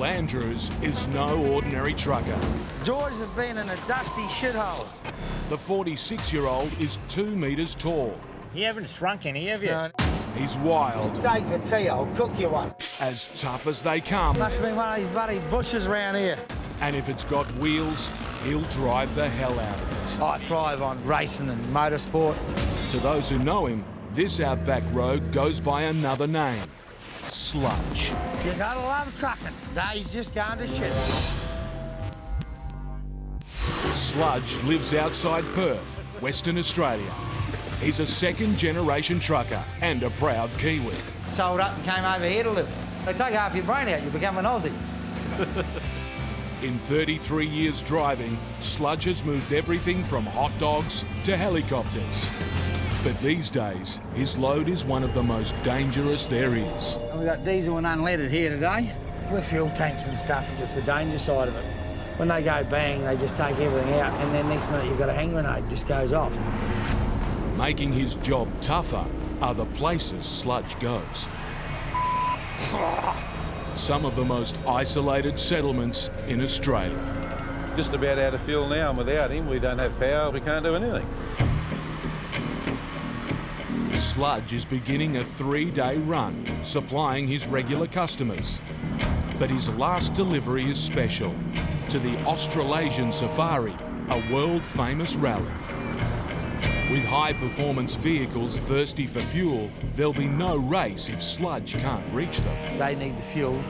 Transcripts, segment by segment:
Phil Andrews is no ordinary trucker. Joys have been in a dusty shithole. The 46-year-old is 2 metres tall. You haven't shrunk any, have you? No. He's wild, Steak for tea, I'll cook you one. as tough as they come. Must have been one of these bloody bushes around here. And if it's got wheels, he'll drive the hell out of it. I thrive on racing and motorsport. To those who know him, this Outback road goes by another name, Sludge. You gotta love trucking. Days just going to shit. Sludge lives outside Perth, Western Australia. He's a second-generation trucker and a proud Kiwi. Sold up and came over here to live. They take half your brain out, you become an Aussie. In 33 years driving, Sludge has moved everything from hot dogs to helicopters. But these days, his load is one of the most dangerous there is. And we've got diesel and unleaded here today. With fuel tanks and stuff, it's just the danger side of it. When they go bang, they just take everything out, and then next minute you've got a hand grenade, just goes off. Making his job tougher are the places Sludge goes. Some of the most isolated settlements in Australia. Just about out of fuel now, and without him, we don't have power, we can't do anything. Sludge is beginning a 3-day run, supplying his regular customers. But his last delivery is special, to the Australasian Safari, a world-famous rally. With high-performance vehicles thirsty for fuel, there'll be no race if Sludge can't reach them. They need the fuel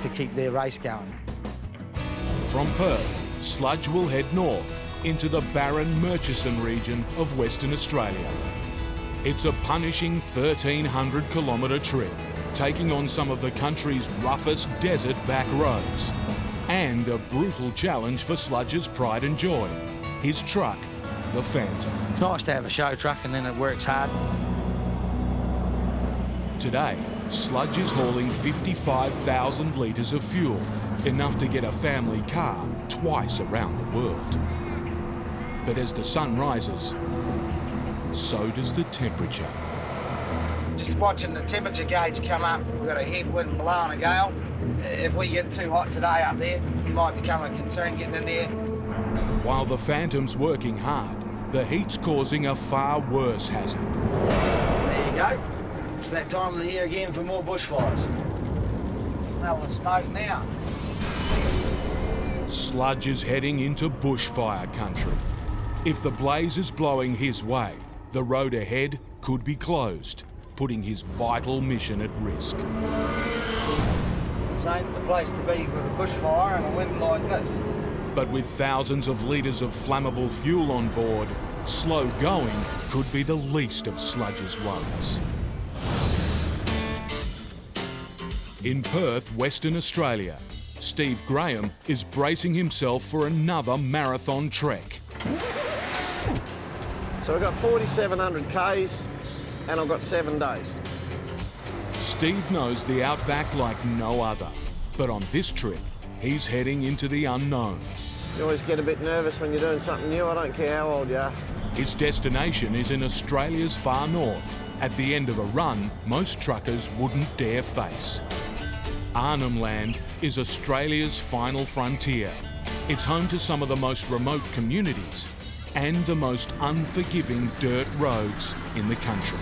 to keep their race going. From Perth, Sludge will head north into the barren Murchison region of Western Australia. It's a punishing 1,300-kilometre trip, taking on some of the country's roughest desert back roads. And a brutal challenge for Sludge's pride and joy, his truck, the Phantom. It's nice to have a show truck and then it works hard. Today, Sludge is hauling 55,000 litres of fuel, enough to get a family car twice around the world. But as the sun rises, so does the temperature. Just watching the temperature gauge come up, we've got a headwind blowing a gale. If we get too hot today up there, it might become a concern getting in there. While the Phantom's working hard, the heat's causing a far worse hazard. There you go. It's that time of the year again for more bushfires. Smell the smoke now. Sludge is heading into bushfire country. If the blaze is blowing his way, the road ahead could be closed, putting his vital mission at risk. This ain't the place to be with a bushfire and a wind like this. But with thousands of litres of flammable fuel on board, slow going could be the least of Sludge's worries. In Perth, Western Australia, Steve Grahame is bracing himself for another marathon trek. So I've got 4,700 Ks and I've got 7 days. Steve knows the Outback like no other, but on this trip, he's heading into the unknown. You always get a bit nervous when you're doing something new, I don't care how old you are. His destination is in Australia's far north, at the end of a run most truckers wouldn't dare face. Arnhem Land is Australia's final frontier. It's home to some of the most remote communities and the most unforgiving dirt roads in the country.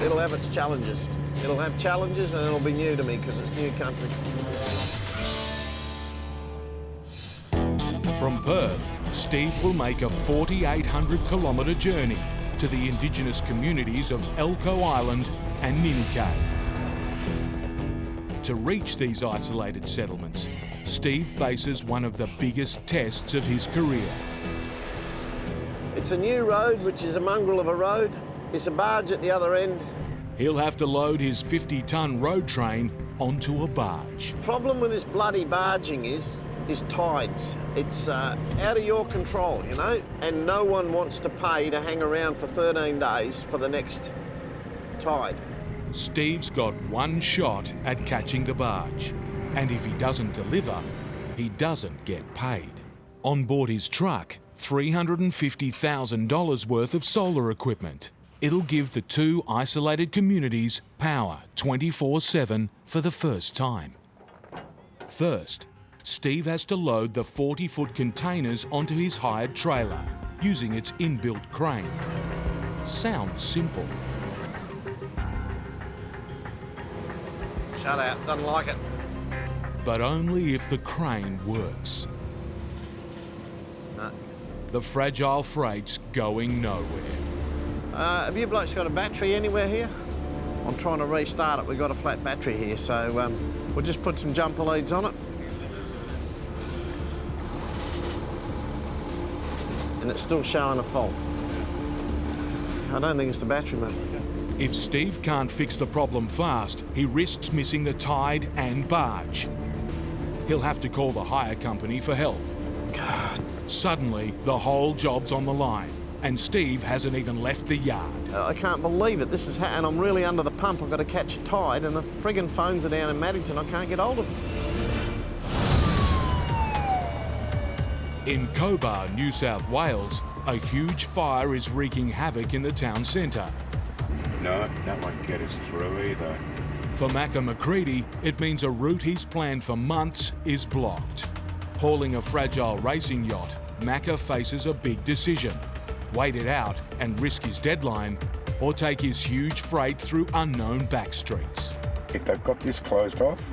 It'll have its challenges. It'll have challenges and it'll be new to me because it's new country. From Perth, Steve will make a 4,800-kilometre journey to the Indigenous communities of Elcho Island and Ninikay. To reach these isolated settlements, Steve faces one of the biggest tests of his career. It's a new road, which is a mongrel of a road. It's a barge at the other end. He'll have to load his 50-tonne road train onto a barge. The problem with this bloody barging is tides. It's out of your control, you know, and no one wants to pay to hang around for 13 days for the next tide. Steve's got one shot at catching the barge, and if he doesn't deliver, he doesn't get paid. On board his truck, $350,000 worth of solar equipment. It'll give the 2 isolated communities power 24/7 for the first time. First, Steve has to load the 40-foot containers onto his hired trailer using its inbuilt crane. Sounds simple. Shut out, doesn't like it. But only if the crane works. No. The fragile freight's going nowhere. Have you blokes got a battery anywhere here? I'm trying to restart it. We've got a flat battery here, so we'll just put some jumper leads on it. And it's still showing a fault. I don't think it's the battery, mate. If Steve can't fix the problem fast, he risks missing the tide and barge. He'll have to call the hire company for help. God. Suddenly, the whole job's on the line, and Steve hasn't even left the yard. I can't believe it. This is and I'm really under the pump. I've got to catch a tide, and the friggin' phones are down in Maddington. I can't get hold of them. In Cobar, New South Wales, a huge fire is wreaking havoc in the town centre. No, that won't get us through either. For Macca McCready, it means a route he's planned for months is blocked. Hauling a fragile racing yacht, Macca faces a big decision: wait it out and risk his deadline, or take his huge freight through unknown back streets. If they've got this closed off,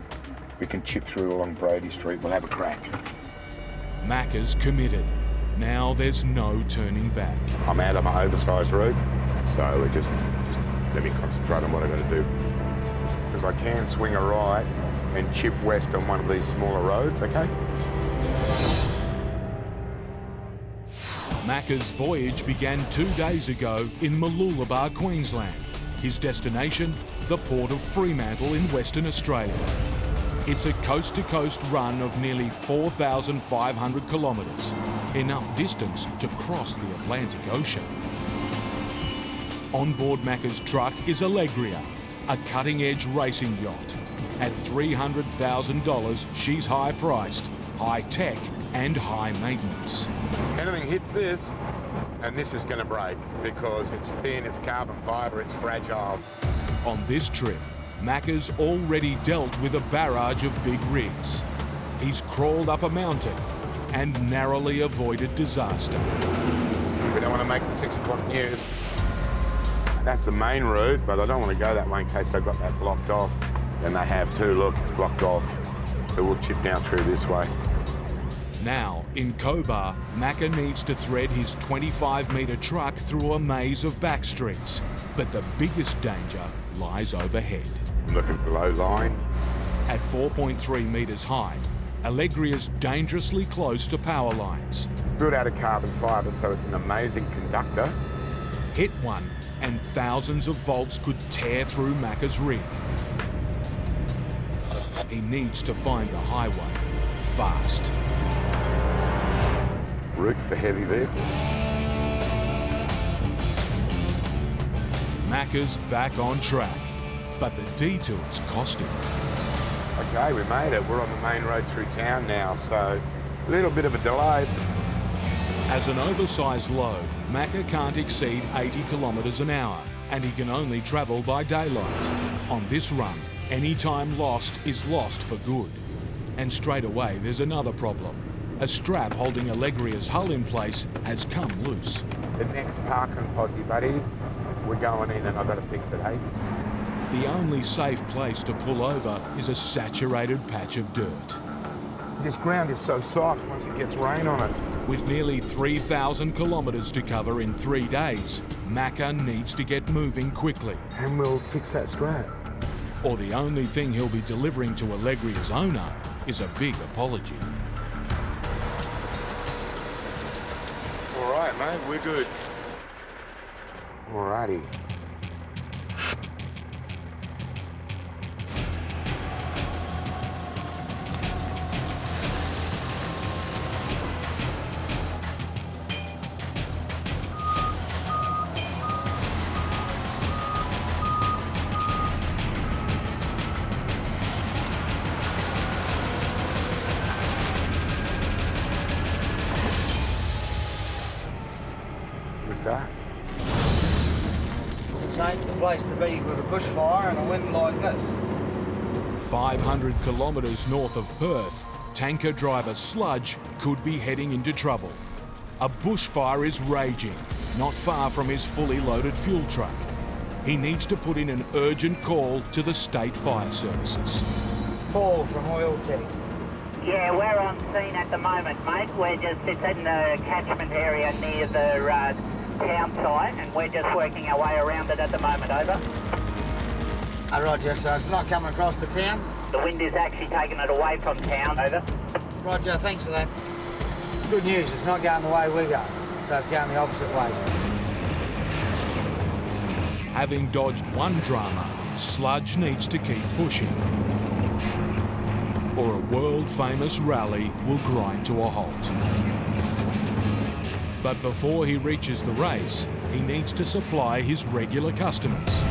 we can chip through along Brady Street. We'll have a crack. Macca's committed. Now there's no turning back. I'm out of my oversized route, so we just let me concentrate on what I've got to do. Because I can swing a right and chip west on one of these smaller roads, okay? Macca's voyage began 2 days ago in Mooloolaba, Queensland. His destination, the port of Fremantle in Western Australia. It's a coast-to-coast run of nearly 4,500 kilometres, enough distance to cross the Atlantic Ocean. On board Macca's truck is Allegria, a cutting-edge racing yacht. At $300,000, she's high-priced, high-tech and high maintenance. Anything hits this, and this is going to break because it's thin, it's carbon fibre, it's fragile. On this trip, Macca's already dealt with a barrage of big rigs. He's crawled up a mountain and narrowly avoided disaster. We don't want to make the 6 o'clock news. That's the main route, but I don't want to go that way in case they've got that blocked off. And they have too, look, it's blocked off. So we'll chip down through this way. Now, in Cobar, Macca needs to thread his 25-metre truck through a maze of back streets. But the biggest danger lies overhead. I'm looking below lines. At 4.3 metres high, Allegria's dangerously close to power lines. It's built out of carbon fibre, so it's an amazing conductor. Hit one, and thousands of volts could tear through Macca's rig. He needs to find the highway fast. Route for heavy vehicles. Macca's back on track, but the detour's cost him. Okay, we made it. We're on the main road through town now, so a little bit of a delay. As an oversized load, Macca can't exceed 80 kilometres an hour, and he can only travel by daylight. On this run, any time lost is lost for good. And straight away, there's another problem. A strap holding Allegria's hull in place has come loose. The next parking posse, buddy. We're going in and I've got to fix it, hey? The only safe place to pull over is a saturated patch of dirt. This ground is so soft once it gets rain on it. With nearly 3,000 kilometres to cover in 3 days, Macca needs to get moving quickly. And we'll fix that strap. Or the only thing he'll be delivering to Allegria's owner is a big apology. All right, mate, we're good. Alrighty. It's dark. This ain't the place to be with a bushfire and a wind like this. 500 kilometres north of Perth, tanker driver Sludge could be heading into trouble. A bushfire is raging, not far from his fully loaded fuel truck. He needs to put in an urgent call to the state fire services. Paul from Oil Tech. Yeah, we're on scene at the moment, mate. It's in the catchment area near the town site, and we're just working our way around it at the moment, over. Oh, Roger, so it's not coming across the town? The wind is actually taking it away from town, over. Roger, thanks for that. Good news, it's not going the way we're going, so it's going the opposite way. Having dodged one drama, Sludge needs to keep pushing, or a world-famous rally will grind to a halt. But before he reaches the race, he needs to supply his regular customers.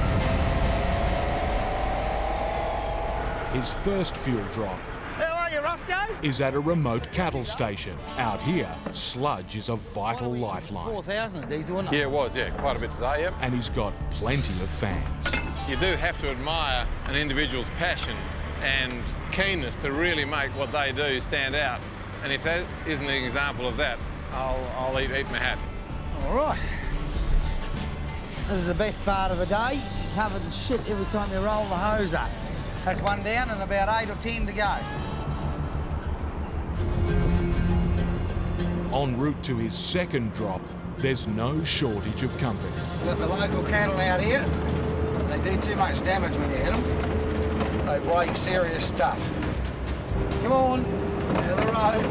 His first fuel drop is at a remote cattle station. Out here, Sludge is a vital lifeline. 4,000 a diesel, wasn't it? Yeah, it was, quite a bit today, yep. And he's got plenty of fans. You do have to admire an individual's passion and keenness to really make what they do stand out. And if that isn't an example of that, I'll eat my hat. All right. This is the best part of the day. Covered in shit every time you roll the hose up. That's one down and about 8 or 10 to go. En route to his second drop, there's no shortage of company. We've got the local cattle out here. They do too much damage when you hit them. They weigh serious stuff. Come on, to the road.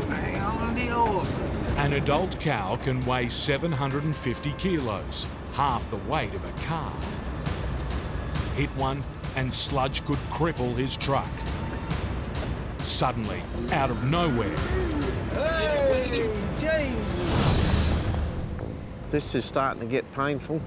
Hang on to the horses. An adult cow can weigh 750 kilos, half the weight of a car. Hit one and Sludge could cripple his truck. Suddenly, out of nowhere, Hey, Jesus! This is starting to get painful.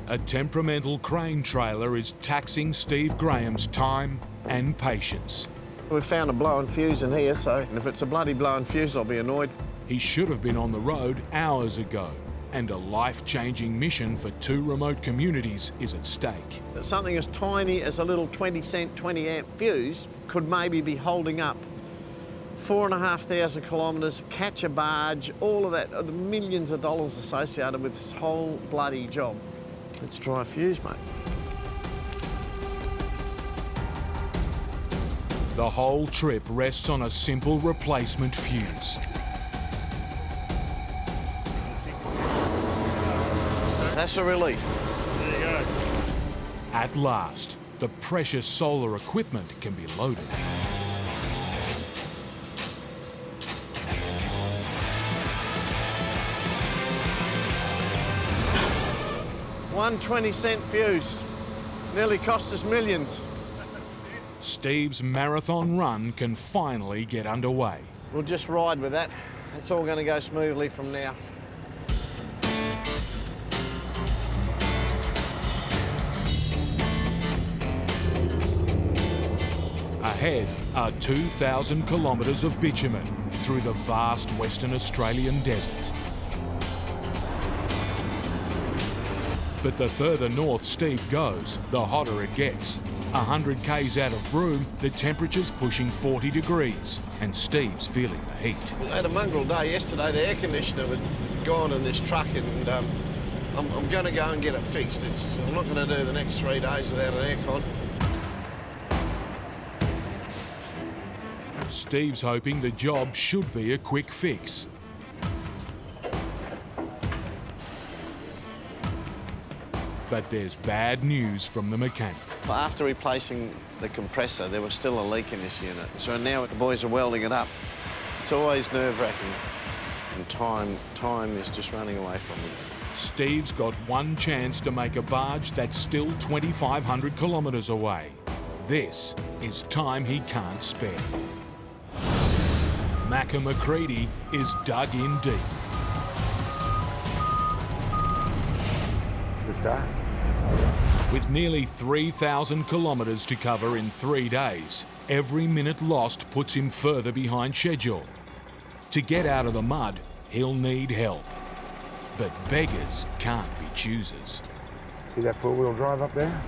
a temperamental crane trailer is taxing Steve Graham's time and patience. We've found a blown fuse in here, so if it's a bloody blown fuse, I'll be annoyed. He should have been on the road hours ago, and a life-changing mission for 2 remote communities is at stake. Something as tiny as a little 20-cent, 20-amp fuse could maybe be holding up 4,500 kilometres, catch a barge, all of that, the millions of dollars associated with this whole bloody job. Let's try a fuse, mate. The whole trip rests on a simple replacement fuse. That's a relief. At last, the precious solar equipment can be loaded. One 20-cent fuse. Nearly cost us millions. Steve's marathon run can finally get underway. We'll just ride with that. It's all going to go smoothly from now. Ahead are 2,000 kilometres of bitumen through the vast Western Australian desert. But the further north Steve goes, the hotter it gets. 100 k's out of Broome, the temperature's pushing 40 degrees, and Steve's feeling the heat. I had a mongrel day yesterday. The air conditioner had gone in this truck, and I'm going to go and get it fixed. I'm not going to do the next 3 days without an aircon. Steve's hoping the job should be a quick fix. But there's bad news from the mechanic. After replacing the compressor, there was still a leak in this unit. So now the boys are welding it up. It's always nerve-wracking, and time is just running away from them. Steve's got one chance to make a barge that's still 2,500 kilometres away. This is time he can't spare. Macca McCready is dug in deep. Good start. With nearly 3,000 kilometres to cover in 3 days, every minute lost puts him further behind schedule. To get out of the mud, he'll need help. But beggars can't be choosers. See that 4-wheel drive up there?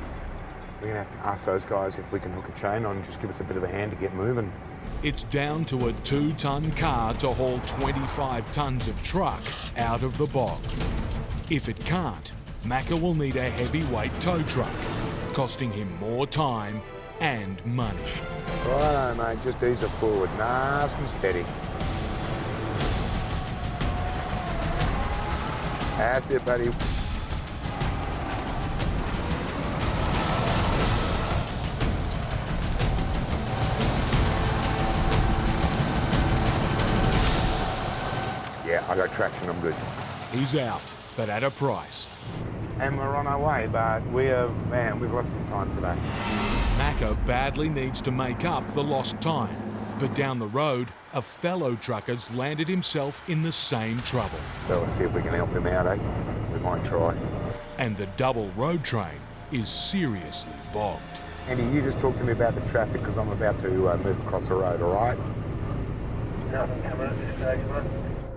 We're gonna have to ask those guys if we can hook a chain on and just give us a bit of a hand to get moving. It's down to a 2-ton car to haul 25 tons of truck out of the bog. If it can't, Macca will need a heavyweight tow truck, costing him more time and money. Righto, mate, just ease it forward, nice and steady. That's it, buddy. Yeah, I got traction, I'm good. He's out, but at a price. And we're on our way, but we've lost some time today. Macca badly needs to make up the lost time, but down the road, a fellow trucker's landed himself in the same trouble. So let's see if we can help him out, eh? We might try. And the double road train is seriously bogged. Andy, you just talk to me about the traffic because I'm about to move across the road, all right?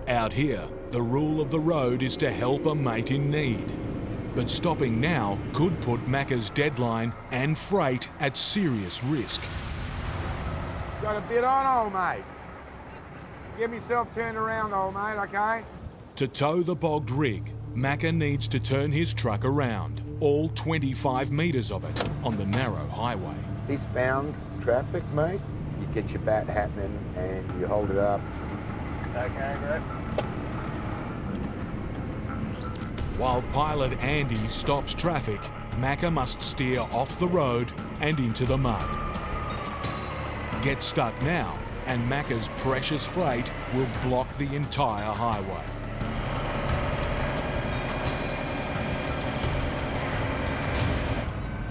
Out here, the rule of the road is to help a mate in need. But stopping now could put Macca's deadline and freight at serious risk. Got a bit on, old mate. Get myself turned around, old mate, okay? To tow the bogged rig, Macca needs to turn his truck around, all 25 metres of it, on the narrow highway. Eastbound traffic, mate. You get your bat happening and you hold it up. Okay, bro. While pilot Andy stops traffic, Macca must steer off the road and into the mud. Get stuck now, and Macca's precious freight will block the entire highway.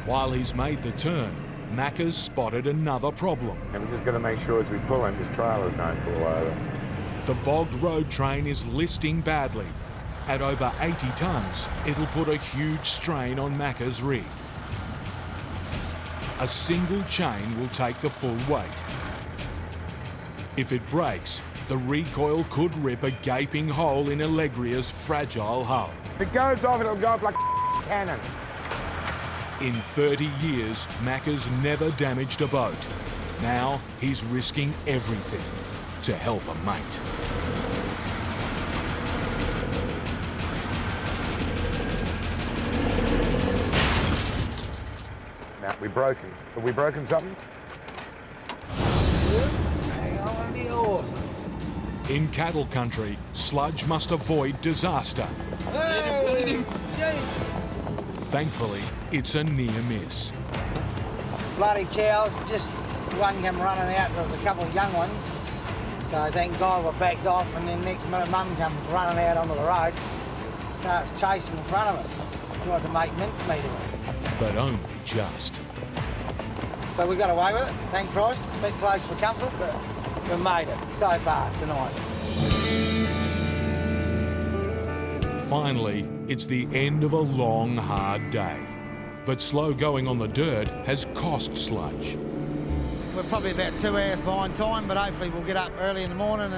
While he's made the turn, Macca's spotted another problem. And we're just going to make sure as we pull him, his trailer's don't fall over. The bogged road train is listing badly. At over 80 tonnes, it'll put a huge strain on Macca's rig. A single chain will take the full weight. If it breaks, the recoil could rip a gaping hole in Allegria's fragile hull. If it goes off, it'll go off like a cannon. In 30 years, Macca's never damaged a boat. Now he's risking everything to help a mate. Now, we broken. Have we broken something? Hang on the horses. In cattle country, sludge must avoid disaster. Hey! Thankfully, it's a near miss. Bloody cows, just one came running out, there was a couple of young ones. So thank God we're backed off, and then next minute Mum comes running out onto the road, starts chasing in front of us. Tried to make mincemeat of it. But only just. But we got away with it, thank Christ. A bit close for comfort, but we made it so far tonight. Finally, it's the end of a long, hard day. But slow going on the dirt has cost Sludge. We're probably about 2 hours behind time, but hopefully we'll get up early in the morning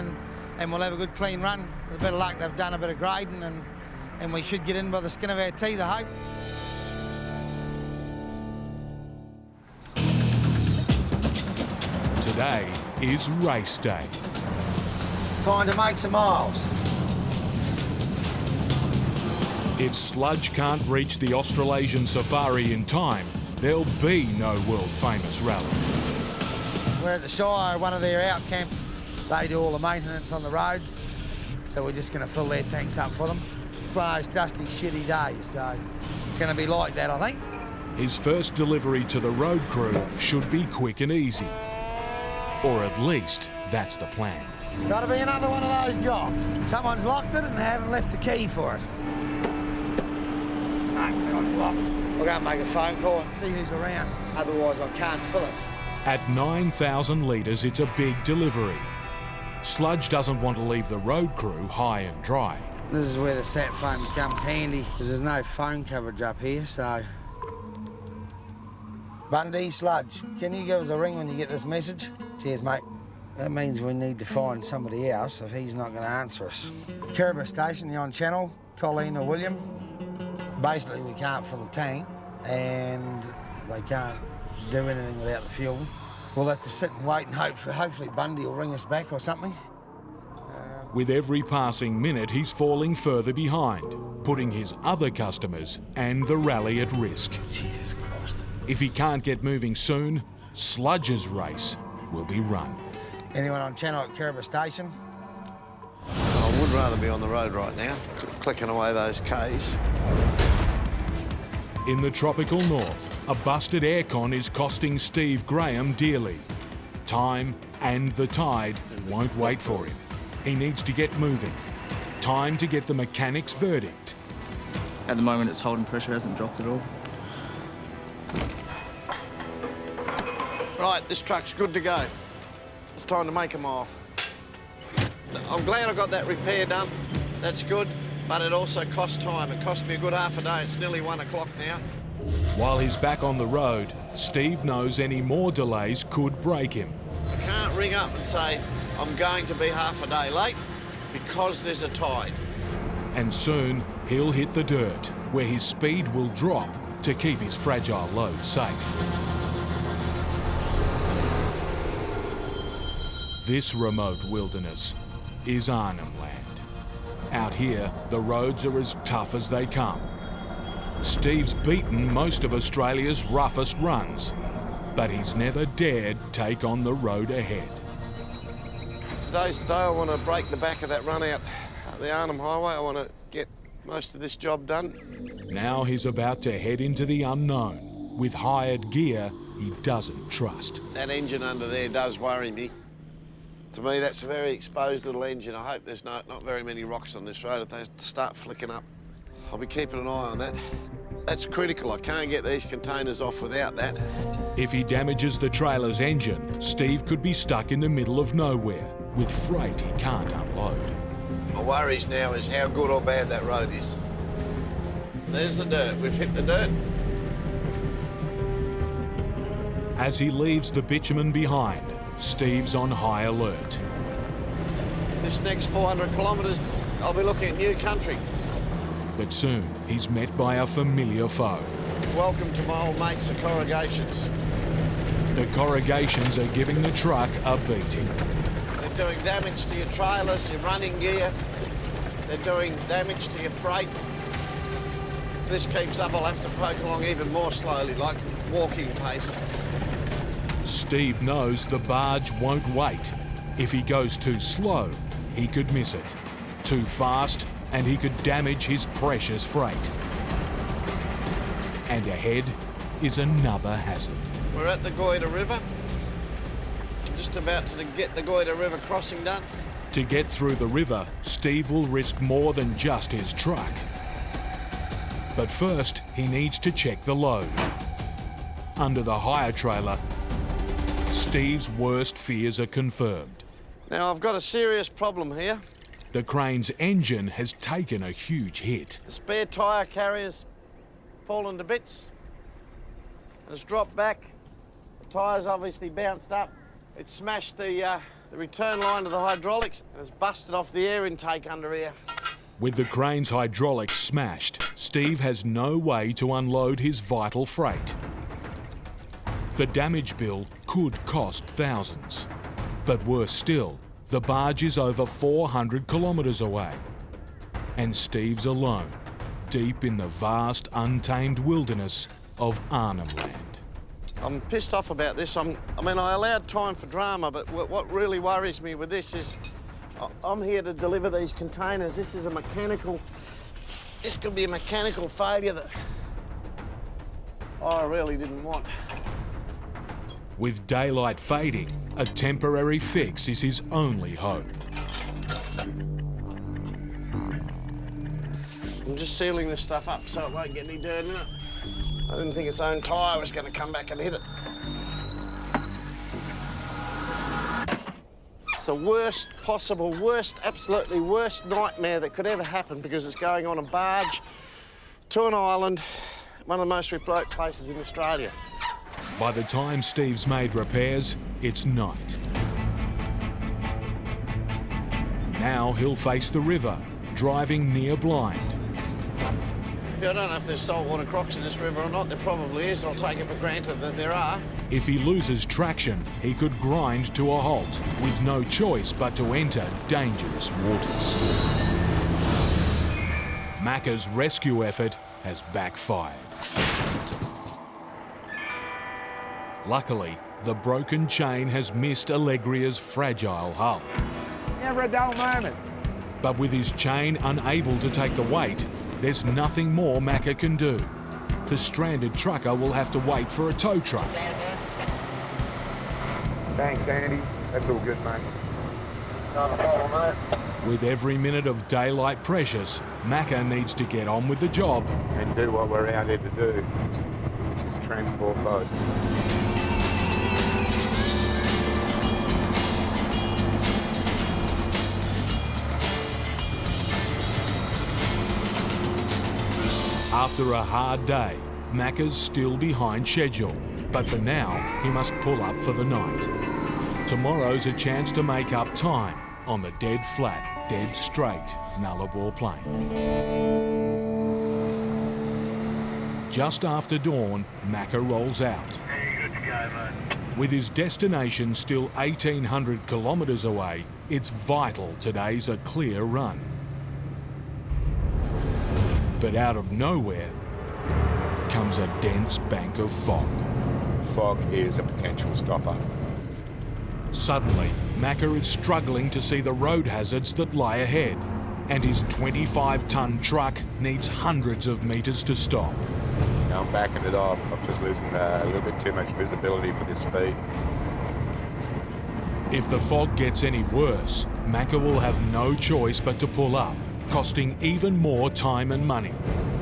and we'll have a good clean run. With a bit of luck, they've done a bit of grading and we should get in by the skin of our teeth, I hope. Today is race day. Time to make some miles. If Sludge can't reach the Australasian safari in time, there'll be no world-famous rally. We're at the Shire, one of their out camps. They do all the maintenance on the roads, so we're just going to fill their tanks up for them. One of those dusty, shitty days, so it's going to be like that, I think. His first delivery to the road crew should be quick and easy. Or at least, that's the plan. Got to be another one of those jobs. Someone's locked it and they haven't left the key for it. We'll go and make a phone call and see who's around. Otherwise, I can't fill it. At 9,000 litres, it's a big delivery. Sludge doesn't want to leave the road crew high and dry. This is where the sat phone becomes handy, because there's no phone coverage up here, so... Bundy, Sludge, can you give us a ring when you get this message? Cheers, mate. That means we need to find somebody else if he's not going to answer us. Kiribati Station, you're on channel, Colleen or William. Basically, we can't fill the tank, and They can't do anything without the fuel. We'll have to sit and wait and hope for, hopefully Bundy will ring us back or something. With every passing minute, he's falling further behind, putting his other customers and the rally at risk. Jesus Christ. If he can't get moving soon, Sludge's race will be run. Anyone on channel at Caribou Station? I would rather be on the road right now, clicking away those Ks. In the tropical north, a busted aircon is costing Steve Grahame dearly. Time and the tide won't wait for him. He needs to get moving. Time to get the mechanic's verdict. At the moment, its holding pressure hasn't dropped at all. Right, this truck's good to go. It's time to make a mile. I'm glad I got that repair done. That's good, but it also cost time. It cost me a good half a day. It's nearly 1 o'clock now. While he's back on the road, Steve knows any more delays could break him. I can't ring up and say I'm going to be half a day late because there's a tide. And soon he'll hit the dirt, where his speed will drop to keep his fragile load safe. This remote wilderness is Arnhem Land. Out here, the roads are as tough as they come. Steve's beaten most of Australia's roughest runs, but he's never dared take on the road ahead. Today's the day I want to break the back of that run out the Arnhem Highway. I want to get most of this job done. Now he's about to head into the unknown with hired gear he doesn't trust. That engine under there does worry me. To me, that's a very exposed little engine. I hope there's not very many rocks on this road. If they start flicking up, I'll be keeping an eye on that. That's critical. I can't get these containers off without that. If he damages the trailer's engine, Steve could be stuck in the middle of nowhere with freight he can't unload. My worries now is how good or bad that road is. There's the dirt. We've hit the dirt. As he leaves the bitumen behind, Steve's on high alert. This next 400 kilometres, I'll be looking at new country. But soon, he's met by a familiar foe. Welcome to my old mates, the corrugations. The corrugations are giving the truck a beating. They're doing damage to your trailers, your running gear. They're doing damage to your freight. If this keeps up, I'll have to poke along even more slowly, like walking pace. Steve knows the barge won't wait. If he goes too slow, he could miss it. Too fast, and he could damage his precious freight. And ahead is another hazard. We're at the Goyder River. Just about to get the Goyder River crossing done. To get through the river, Steve will risk more than just his truck. But first, he needs to check the load. Under the hire trailer, Steve's worst fears are confirmed. Now, I've got a serious problem here. The crane's engine has taken a huge hit. The spare tyre carrier's fallen to bits. It's dropped back. The tyre's obviously bounced up. It smashed the return line to the hydraulics and it's busted off the air intake under here. With the crane's hydraulics smashed, Steve has no way to unload his vital freight. The damage bill could cost thousands. But worse still, the barge is over 400 kilometres away. And Steve's alone, deep in the vast, untamed wilderness of Arnhem Land. I'm pissed off about this. I allowed time for drama, but what really worries me with this is I'm here to deliver these containers. This could be a mechanical failure that I really didn't want. With daylight fading, a temporary fix is his only hope. I'm just sealing this stuff up so it won't get any dirt in it. I didn't think its own tyre was going to come back and hit it. It's the worst possible, absolutely worst nightmare that could ever happen because it's going on a barge to an island, one of the most remote places in Australia. By the time Steve's made repairs, it's night. Now he'll face the river, driving near blind. I don't know if there's saltwater crocs in this river or not. There probably is. I'll take it for granted that there are. If he loses traction, he could grind to a halt, with no choice but to enter dangerous waters. Macca's rescue effort has backfired. Luckily, the broken chain has missed Allegria's fragile hull. Never a dull moment. But with his chain unable to take the weight, there's nothing more Macca can do. The stranded trucker will have to wait for a tow truck. Thanks, Andy. That's all good, mate. Not a problem, mate. With every minute of daylight precious, Macca needs to get on with the job. And do what we're out here to do, which is transport boats. After a hard day, Macca's still behind schedule, but for now, he must pull up for the night. Tomorrow's a chance to make up time on the dead flat, dead straight Nullarbor Plain. Just after dawn, Macca rolls out. Hey, good to go, mate. With his destination still 1,800 kilometres away, it's vital today's a clear run. But out of nowhere comes a dense bank of fog. Fog is a potential stopper. Suddenly, Macca is struggling to see the road hazards that lie ahead, and his 25-tonne truck needs hundreds of metres to stop. Now I'm backing it off. I'm just losing a little bit too much visibility for this speed. If the fog gets any worse, Macca will have no choice but to pull up, costing even more time and money.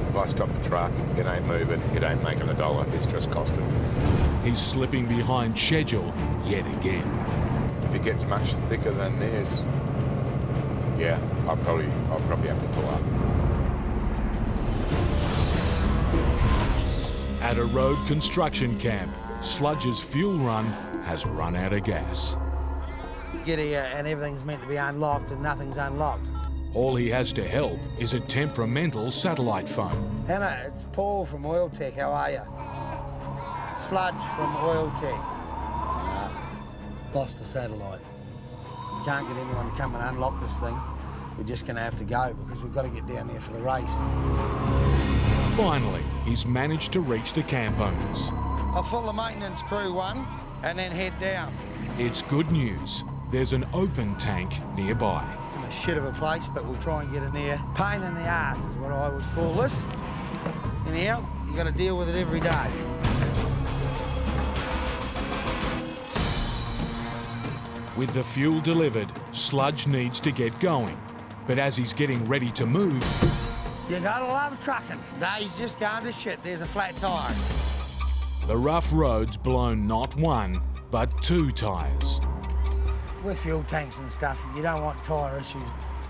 If I stop the truck, it ain't moving, it ain't making a dollar, it's just costing. He's slipping behind schedule yet again. If it gets much thicker than this, yeah, I'll probably have to pull up. At a road construction camp, Sludge's fuel run has run out of gas. Get here and everything's meant to be unlocked and nothing's unlocked. All he has to help is a temperamental satellite phone. Anna, it's Paul from Oil Tech. How are you? Sludge from Oil Tech. Lost the satellite. Can't get anyone to come and unlock this thing. We're just going to have to go because we've got to get down there for the race. Finally, he's managed to reach the camp owners. I'll fill the maintenance crew one and then head down. It's good news. There's an open tank nearby. It's in a shit of a place, but we'll try and get in there. Pain in the ass is what I would call this. Anyhow, you got to deal with it every day. With the fuel delivered, Sludge needs to get going. But as he's getting ready to move, You gotta love trucking. Days just going to shit. There's a flat tyre. the rough road's blown not one, but two tyres. With fuel tanks and stuff, you don't want tyre issues.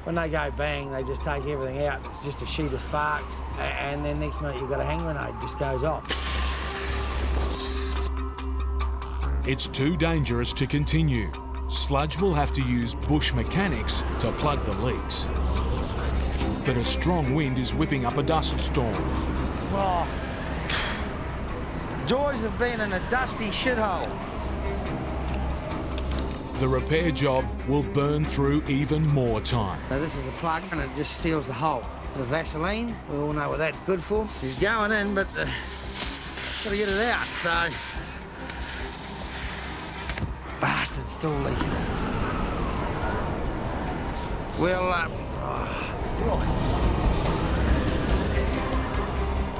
When they go bang, they just take everything out. It's just a sheet of sparks. And then next minute, you've got a hand grenade, just goes off. It's too dangerous to continue. Sludge will have to use bush mechanics to plug the leaks. But a strong wind is whipping up a dust storm. Oh. Joys of being in a dusty shithole. The repair job will burn through even more time. So this is a plug and it just seals the hole. The Vaseline, we all know what that's good for. It's going in, but gotta get it out, so. Bastard's still leaking. Right.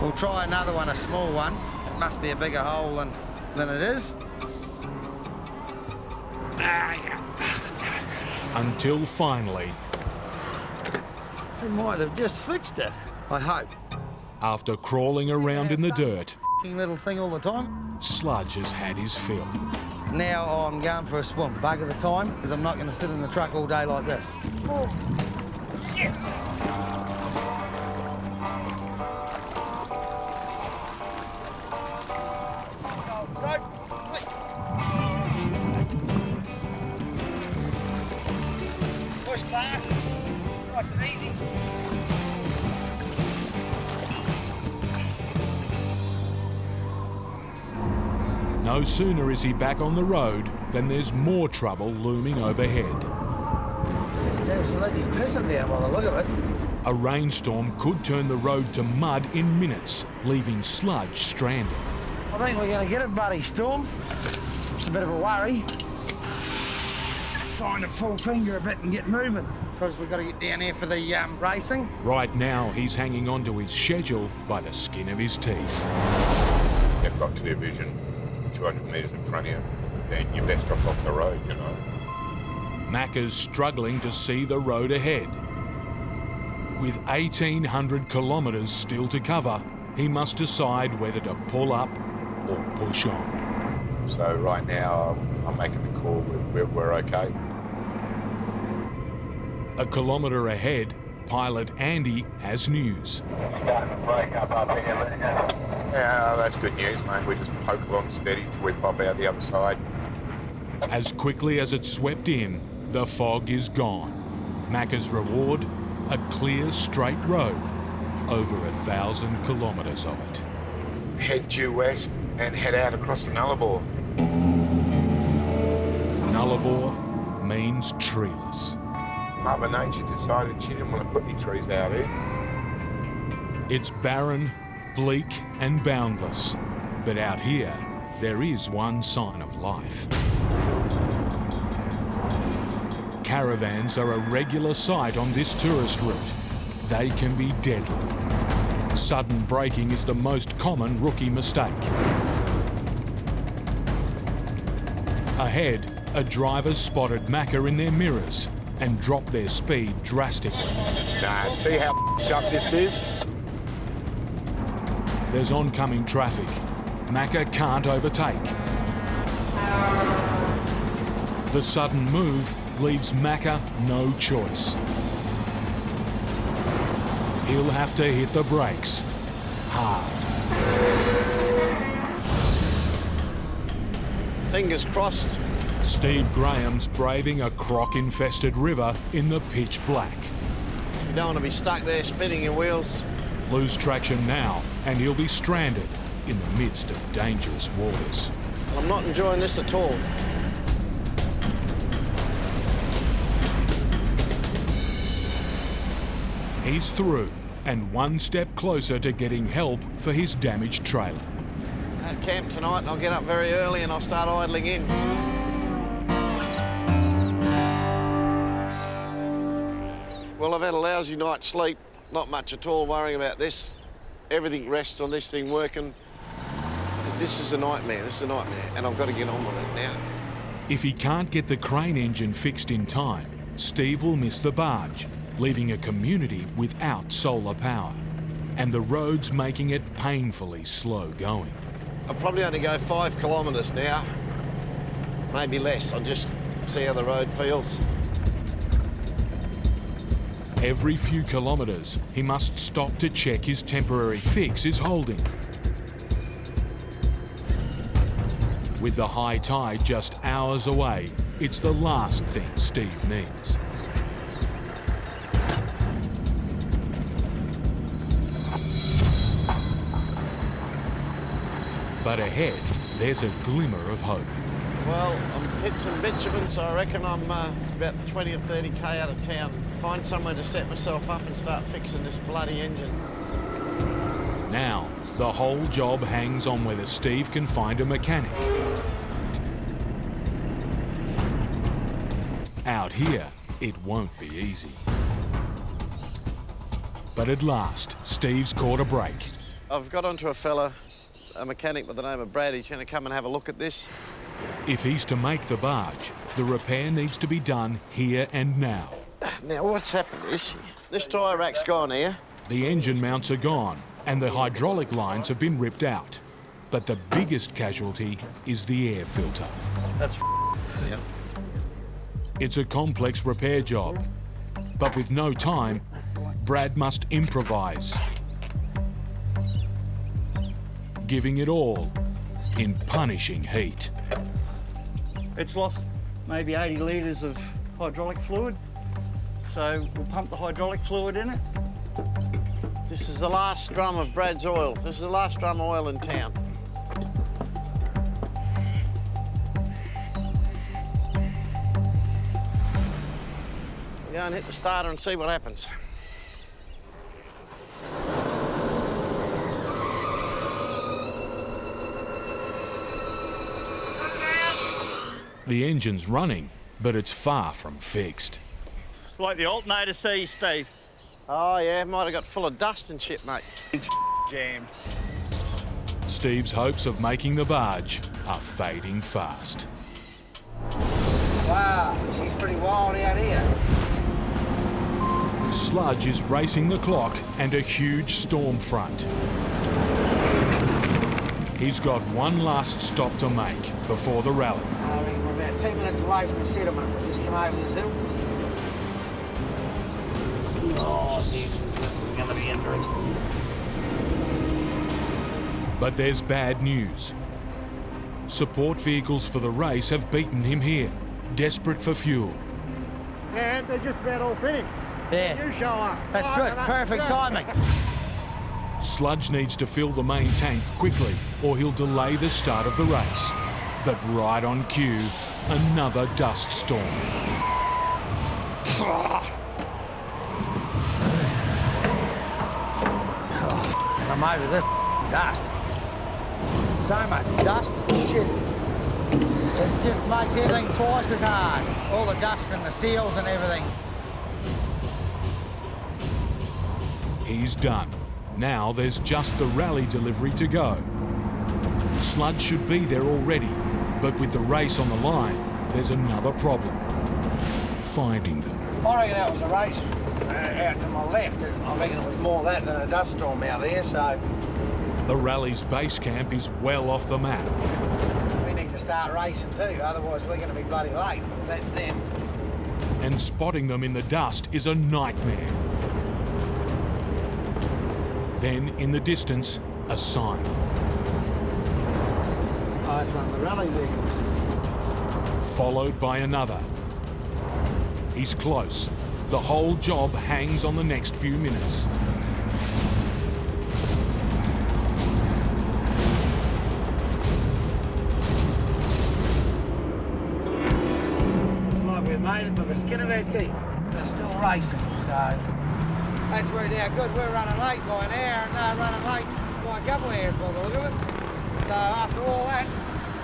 We'll try another one, a small one. It must be a bigger hole than it is. Until finally, We might have just fixed it, I hope. after crawling around in the dirt, Little thing all the time. Sludge has had his fill. Now I'm going for a swim, bugger the time, because I'm not going to sit in the truck all day like this. Oh, shit! Push back, nice and easy. No sooner is he back on the road than there's more trouble looming overhead. It's absolutely pissing down by the look of it. A rainstorm could turn the road to mud in minutes, leaving sludge stranded. I think we're going to get it, buddy, Storm. It's a bit of a worry. Trying to full finger a bit and get moving, because we've got to get down here for the racing. Right now, he's hanging on to his schedule by the skin of his teeth. You've got clear vision, 200 metres in front of you, then you're best off the road, you know. Macca's struggling to see the road ahead. With 1,800 kilometres still to cover, he must decide whether to pull up or push on. So right now, I'm making the call, we're okay. A kilometre ahead, pilot Andy has news. Starting to break up here, letting you. Yeah, that's good news, mate. We just poke along steady till we pop out the other side. As quickly as it swept in, the fog is gone. Macca's reward, a clear, straight road, over 1,000 kilometres of it. Head due west and head out across the Nullarbor. Nullarbor means treeless. Mother Nature decided she didn't want to put any trees out here. It's barren, bleak and boundless. But out here, there is one sign of life. Caravans are a regular sight on this tourist route. They can be deadly. Sudden braking is the most common rookie mistake. Ahead, a driver spotted Macca in their mirrors and dropped their speed drastically. Nah, see how up this is? There's oncoming traffic. Macca can't overtake. The sudden move leaves Macca no choice. He'll have to hit the brakes hard. Fingers crossed. Steve Graham's braving a croc-infested river in the pitch black. You don't want to be stuck there spinning your wheels. Lose traction now, and he'll be stranded in the midst of dangerous waters. I'm not enjoying this at all. He's through, and one step closer to getting help for his damaged trailer. At camp tonight, and I'll get up very early and I'll start idling in. Well, I've had a lousy night's sleep. Not much at all worrying about this. Everything rests on this thing working. This is a nightmare, and I've got to get on with it now. If he can't get the crane engine fixed in time, Steve will miss the barge, leaving a community without solar power, and the road's making it painfully slow going. I'll probably only go 5 kilometres now, maybe less. I'll just see how the road feels. Every few kilometres, he must stop to check his temporary fix is holding. With the high tide just hours away, it's the last thing Steve needs. But ahead, there's a glimmer of hope. Well, I'm hit some bitumen, so I reckon I'm about 20 or 30k out of town. Find somewhere to set myself up and start fixing this bloody engine. Now, the whole job hangs on whether Steve can find a mechanic. Out here, it won't be easy. But at last, Steve's caught a break. I've got onto a fella, a mechanic by the name of Brad. He's going to come and have a look at this. If he's to make the barge, the repair needs to be done here and now. Now, what's happened is this tyre rack's gone here. The engine mounts are gone, and the hydraulic lines have been ripped out. But the biggest casualty is the air filter. That's Yep. It's a complex repair job, but with no time, Brad must improvise, giving it all in punishing heat. It's lost maybe 80 litres of hydraulic fluid, so we'll pump the hydraulic fluid in it. This is the last drum of Brad's oil. This is the last drum of oil in town. Go and hit the starter and see what happens. The engine's running, but it's far from fixed. It's like the alternator sees, Steve. Oh yeah, might have got full of dust and shit, mate. It's jammed. Steve's hopes of making the barge are fading fast. Wow, she's pretty wild out here. Sludge is racing the clock and a huge storm front. He's got one last stop to make before the rally. I mean, we're about 2 minutes away from the settlement. We just come over this hill. Oh, Jesus, this is going to be interesting. But there's bad news. Support vehicles for the race have beaten him here, desperate for fuel. Yeah, they're just about all finished. Yeah. You show up. That's good. Perfect timing. Sludge needs to fill the main tank quickly or he'll delay the start of the race. But right on cue, another dust storm. I'm over this dust. So much dust. Shit. It just makes everything twice as hard. All the dust and the seals and everything. He's done. Now there's just the rally delivery to go. Sludge should be there already, but with the race on the line, there's another problem. Finding them. I reckon that was a race out to my left. I reckon it was more that than a dust storm out there, so The rally's base camp is well off the map. we need to start racing too, otherwise we're going to be bloody late. If that's them. And spotting them in the dust is a nightmare. Then, in the distance, a sign. Oh, it's one of the rally vehicles. Followed by another. He's close. The whole job hangs on the next few minutes. Looks like we've made it with the skin of our teeth. They're still racing, so that's worked out good. We're running late by an hour and they're running late by a couple of hours by the look of it. So after all that,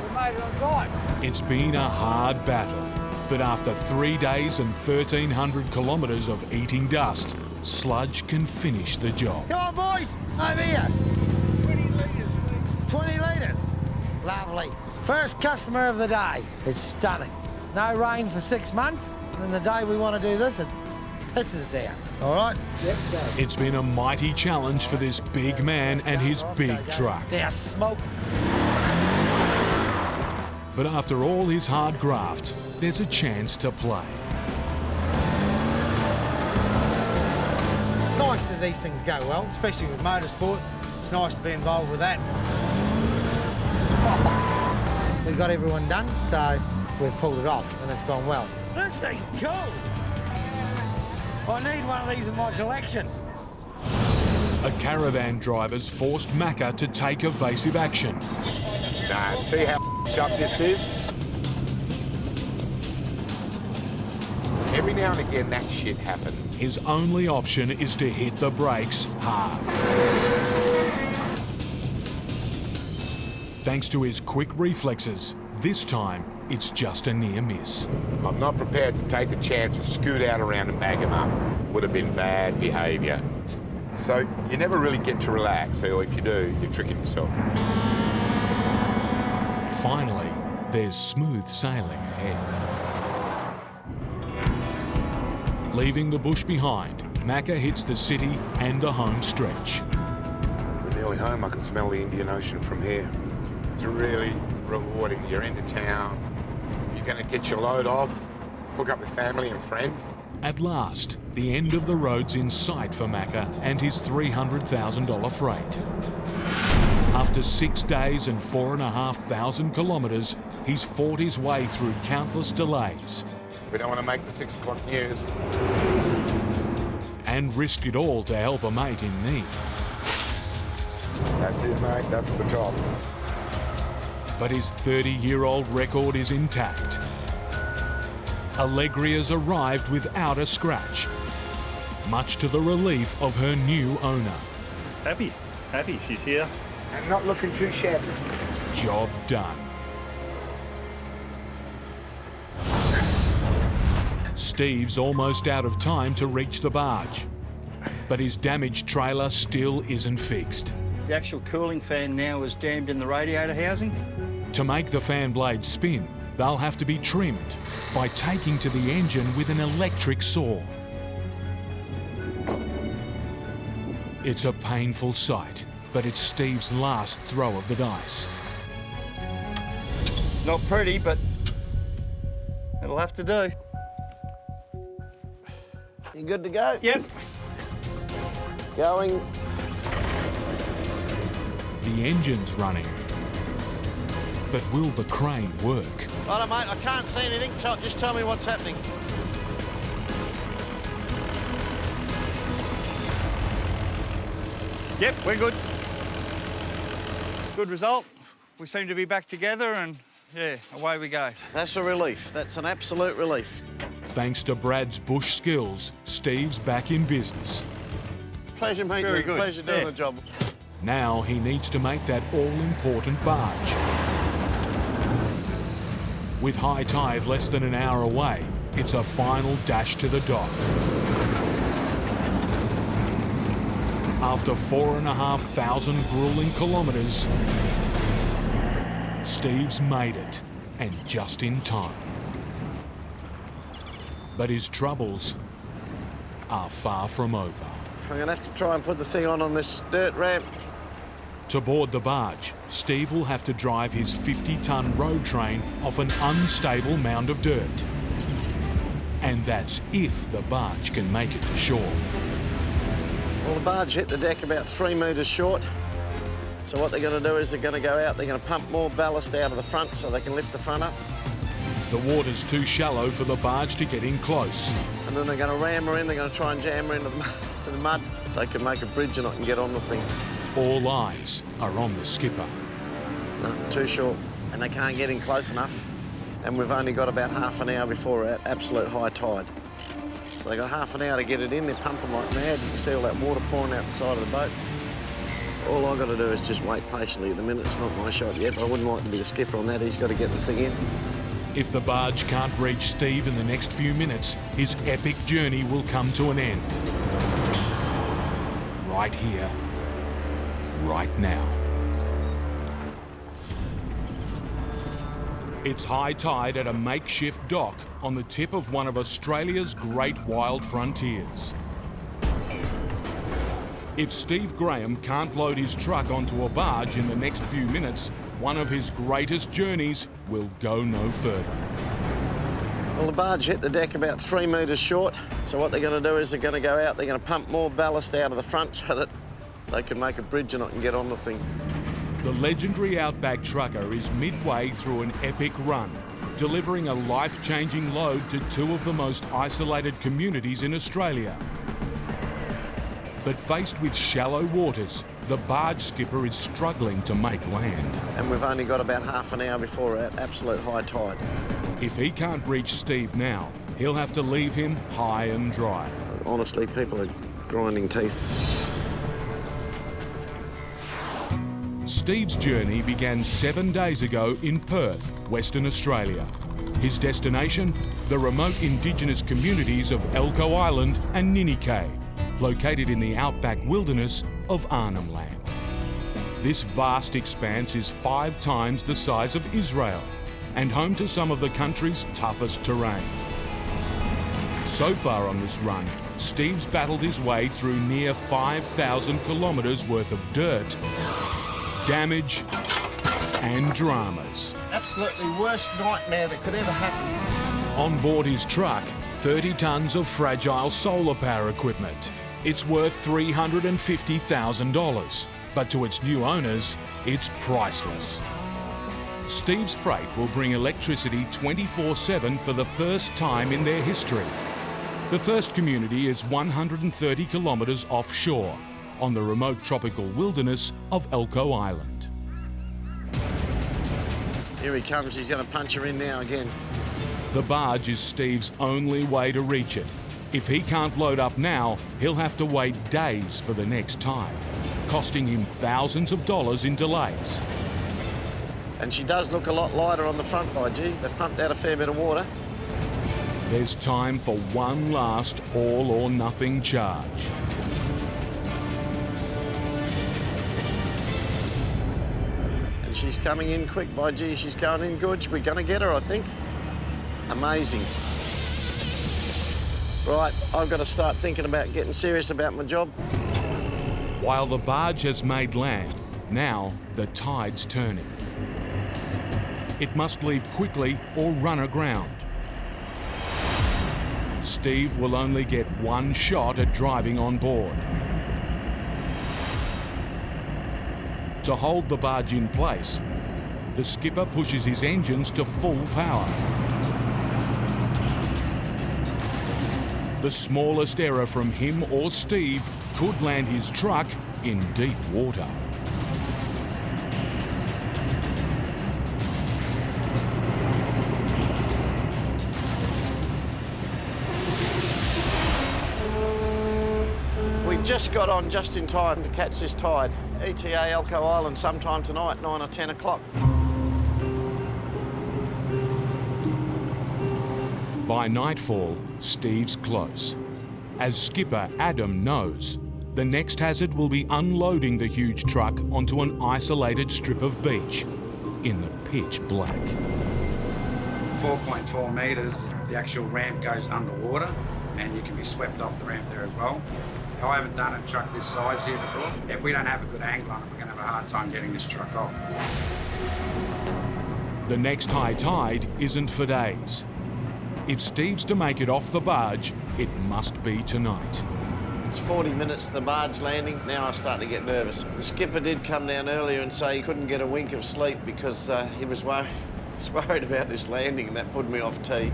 we made it on time. It's been a hard battle, but after 3 days and 1,300 kilometres of eating dust, Sludge can finish the job. Come on, boys, over here. 20 litres. 20 litres. Lovely. First customer of the day. It's stunning. No rain for 6 months, and then the day we want to do this, it pisses down. All right? Yep, go. It's been a mighty challenge for this big man and his big truck. Now smoke. But after all his hard graft, there's a chance to play. Nice that these things go well, especially with motorsport. It's nice to be involved with that. We've got everyone done, so we've pulled it off and it's gone well. This thing's cool. I need one of these in my collection. A caravan driver's forced Macca to take evasive action. Nah, see how up this is? Every now and again that shit happens. His only option is to hit the brakes hard. Thanks to his quick reflexes, this time it's just a near miss. I'm not prepared to take the chance to scoot out around and bag him up. Would have been bad behaviour. So you never really get to relax, or if you do, you're tricking yourself. Finally, there's smooth sailing ahead. Leaving the bush behind, Macca hits the city and the home stretch. We're nearly home. I can smell the Indian Ocean from here. It's really rewarding. You're into town. You're going to get your load off, hook up with family and friends. At last, the end of the road's in sight for Macca and his $300,000 freight. After 6 days and 4,500 kilometres, he's fought his way through countless delays. We don't want to make the 6 o'clock news. And risked it all to help a mate in need. That's it, mate. That's the top. But his 30-year-old record is intact. Allegria's arrived without a scratch, much to the relief of her new owner. Happy she's here. And not looking too shabby. Job done. Steve's almost out of time to reach the barge, but his damaged trailer still isn't fixed. The actual cooling fan now is jammed in the radiator housing. To make the fan blades spin, they'll have to be trimmed by taking to the engine with an electric saw. It's a painful sight, but it's Steve's last throw of the dice. It's not pretty, but it'll have to do. You good to go? Yep. Going. The engine's running, but will the crane work? Righto, mate, I can't see anything. Just tell me what's happening. Yep, we're good. Good result. We seem to be back together and, yeah, away we go. That's a relief. That's an absolute relief. Thanks to Brad's bush skills, Steve's back in business. Pleasure meeting Very you. good. Pleasure doing Yeah. the job. Now he needs to make that all-important barge. With high tide less than an hour away, it's a final dash to the dock. After 4,500 grueling kilometres, Steve's made it, and just in time. But his troubles are far from over. I'm going to have to try and put the thing on this dirt ramp. To board the barge, Steve will have to drive his 50-ton road train off an unstable mound of dirt. And that's if the barge can make it to shore. Well, the barge hit the deck about 3 metres short. So what they're going to do is they're going to go out, they're going to pump more ballast out of the front so they can lift the front up. The water's too shallow for the barge to get in close. And then they're going to ram her in, they're going to try and jam her into the mud. They can make a bridge and I can get on the thing. All eyes are on the skipper. No, too short. And they can't get in close enough. And we've only got about half an hour before our absolute high tide. So they've got half an hour to get it in. They're pumping like mad. You can see all that water pouring out the side of the boat. All I've got to do is just wait patiently. At the minute, it's not my shot yet, but I wouldn't like to be the skipper on that. He's got to get the thing in. If the barge can't reach Steve in the next few minutes, his epic journey will come to an end. Right here, right now. It's high tide at a makeshift dock on the tip of one of Australia's great wild frontiers. If Steve Grahame can't load his truck onto a barge in the next few minutes, one of his greatest journeys will go no further. Well, the barge hit the deck about 3 metres short. So what they're going to do is they're going to go out, they're going to pump more ballast out of the front so that they can make a bridge and I can get on the thing. The legendary Outback trucker is midway through an epic run, delivering a life-changing load to two of the most isolated communities in Australia. But faced with shallow waters, the barge skipper is struggling to make land. And we've only got about half an hour before our absolute high tide. If he can't reach Steve now, he'll have to leave him high and dry. Honestly, people are grinding teeth. Steve's journey began 7 days ago in Perth, Western Australia. His destination, the remote Indigenous communities of Elcho Island and Ninikay, located in the outback wilderness of Arnhem Land. This vast expanse is 5 times the size of Israel and home to some of the country's toughest terrain. So far on this run, Steve's battled his way through near 5,000 kilometres worth of dirt, damage and dramas. Absolutely worst nightmare that could ever happen. On board his truck, 30 tonnes of fragile solar power equipment. It's worth $350,000, but to its new owners, it's priceless. Steve's freight will bring electricity 24/7 for the first time in their history. The first community is 130 kilometres offshore, on the remote tropical wilderness of Elcho Island. Here he comes, he's going to punch her in now again. The barge is Steve's only way to reach it. If he can't load up now, he'll have to wait days for the next tide, costing him thousands of dollars in delays. And she does look a lot lighter on the front, by gee. They've pumped out a fair bit of water. There's time for one last all-or-nothing charge. And she's coming in quick, by gee. She's going in good. We're going to get her, I think. Amazing. Right, I've got to start thinking about getting serious about my job. While the barge has made land, now the tide's turning. It must leave quickly or run aground. Steve will only get one shot at driving on board. To hold the barge in place, the skipper pushes his engines to full power. The smallest error from him or Steve could land his truck in deep water. We just got on just in time to catch this tide. ETA Elcho Island sometime tonight, 9 or 10 o'clock. By nightfall, Steve's close. As skipper Adam knows, the next hazard will be unloading the huge truck onto an isolated strip of beach in the pitch black. 4.4 metres, the actual ramp goes underwater and you can be swept off the ramp there as well. I haven't done a truck this size here before. If we don't have a good angle on it, we're going to have a hard time getting this truck off. The next high tide isn't for days. If Steve's to make it off the barge, it must be tonight. It's 40 minutes to the barge landing. Now I start to get nervous. The skipper did come down earlier and say he couldn't get a wink of sleep because he was worried about this landing, and that put me off tee.